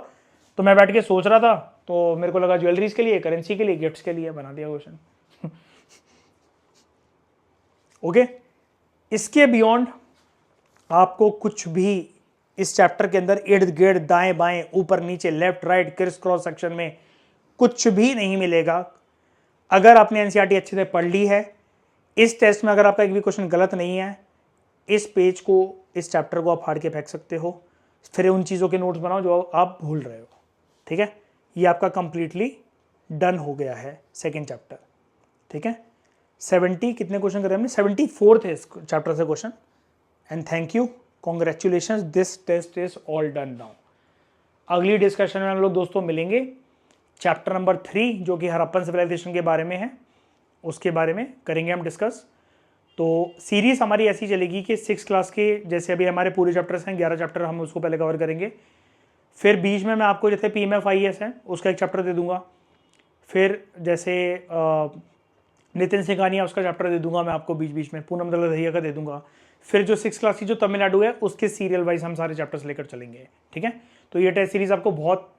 तो मैं बैठ के सोच रहा था, तो मेरे को लगा ज्वेलरीज के लिए, करेंसी के लिए, गिफ्ट्स के लिए, बना दिया क्वेश्चन। ओके, इसके बियॉन्ड आपको कुछ भी इस चैप्टर के अंदर इर्द गिर्द दाएं बाएं ऊपर नीचे left right criss cross section में कुछ भी नहीं मिलेगा। अगर आपने एनसीईआरटी अच्छे से पढ़ ली है, इस टेस्ट में अगर आपका एक भी क्वेश्चन गलत नहीं है, इस पेज को, इस चैप्टर को आप फाड़ के फेंक सकते हो, फिर उन चीज़ों के नोट्स बनाओ जो आप भूल रहे हो। ठीक है, ये आपका कंप्लीटली डन हो गया है सेकेंड चैप्टर। ठीक है, 70 कितने क्वेश्चन करे हमने, 74 थे इस चैप्टर से question. And thank you, congratulation, this test is all done now. अगली डिस्कशन में हम लोग दोस्तों मिलेंगे चैप्टर नंबर 3 जो कि हड़प्पन सिविलाइजेशन के बारे में है, उसके बारे में करेंगे हम डिस्कस। तो सीरीज हमारी ऐसी चलेगी कि 6 क्लास के जैसे अभी हमारे पूरे चैप्टर्स हैं, 11 चैप्टर हम उसको पहले कवर करेंगे। फिर बीच में मैं आपको जैसे PMFIS है उसका एक चैप्टर दे दूंगा। फिर जैसे नितिन सिंघानिया उसका चैप्टर दे दूंगा मैं आपको बीच बीच में, पूनम दलदहिया का दे दूंगा। फिर जो 6 क्लास की जो तमिलनाडु है उसके सीरियल वाइज हम सारे चैप्टर्स लेकर चलेंगे। ठीक है, तो ये टेस्ट सीरीज आपको बहुत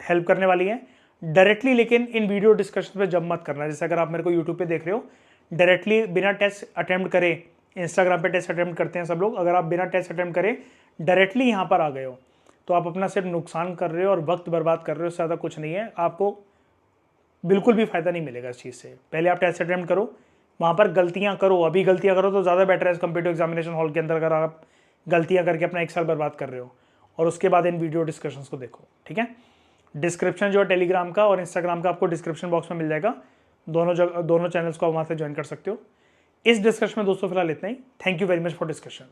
हेल्प करने वाली है डायरेक्टली। लेकिन इन वीडियो डिस्कशन पे जब मत करना, जैसे अगर आप मेरे को यूट्यूब पे देख रहे हो, डायरेक्टली बिना टेस्ट अटेम्प्ट करे, इंस्टाग्राम पे टेस्ट अटेम्प्ट करते हैं सब लोग, अगर आप बिना टेस्ट अटेम्प्ट करे डायरेक्टली यहाँ पर आ गए हो तो आप अपना सिर्फ नुकसान कर रहे हो और वक्त बर्बाद कर रहे हो, उससे ज़्यादा कुछ नहीं है। आपको बिल्कुल भी फायदा नहीं मिलेगा इस चीज़ से। पहले आप टेस्ट अटेम्प्ट करो, वहाँ पर गलतियाँ करो, अभी गलतियाँ करो तो ज़्यादा बेटर है as compared to examination hall के अंदर अगर आप गलतियाँ करके अपना 1 साल बर्बाद कर रहे हो, और उसके बाद इन वीडियो डिस्कशंस को देखो। ठीक है, डिस्क्रिप्शन जो है टेलीग्राम का और इंस्टाग्राम का आपको डिस्क्रिप्शन बॉक्स में मिल जाएगा, दोनों चैनल्स को आप वहाँ से ज्वाइन कर सकते हो। इस डिस्कशन में दोस्तों फिलहाल इतना ही। Thank you very much for discussion.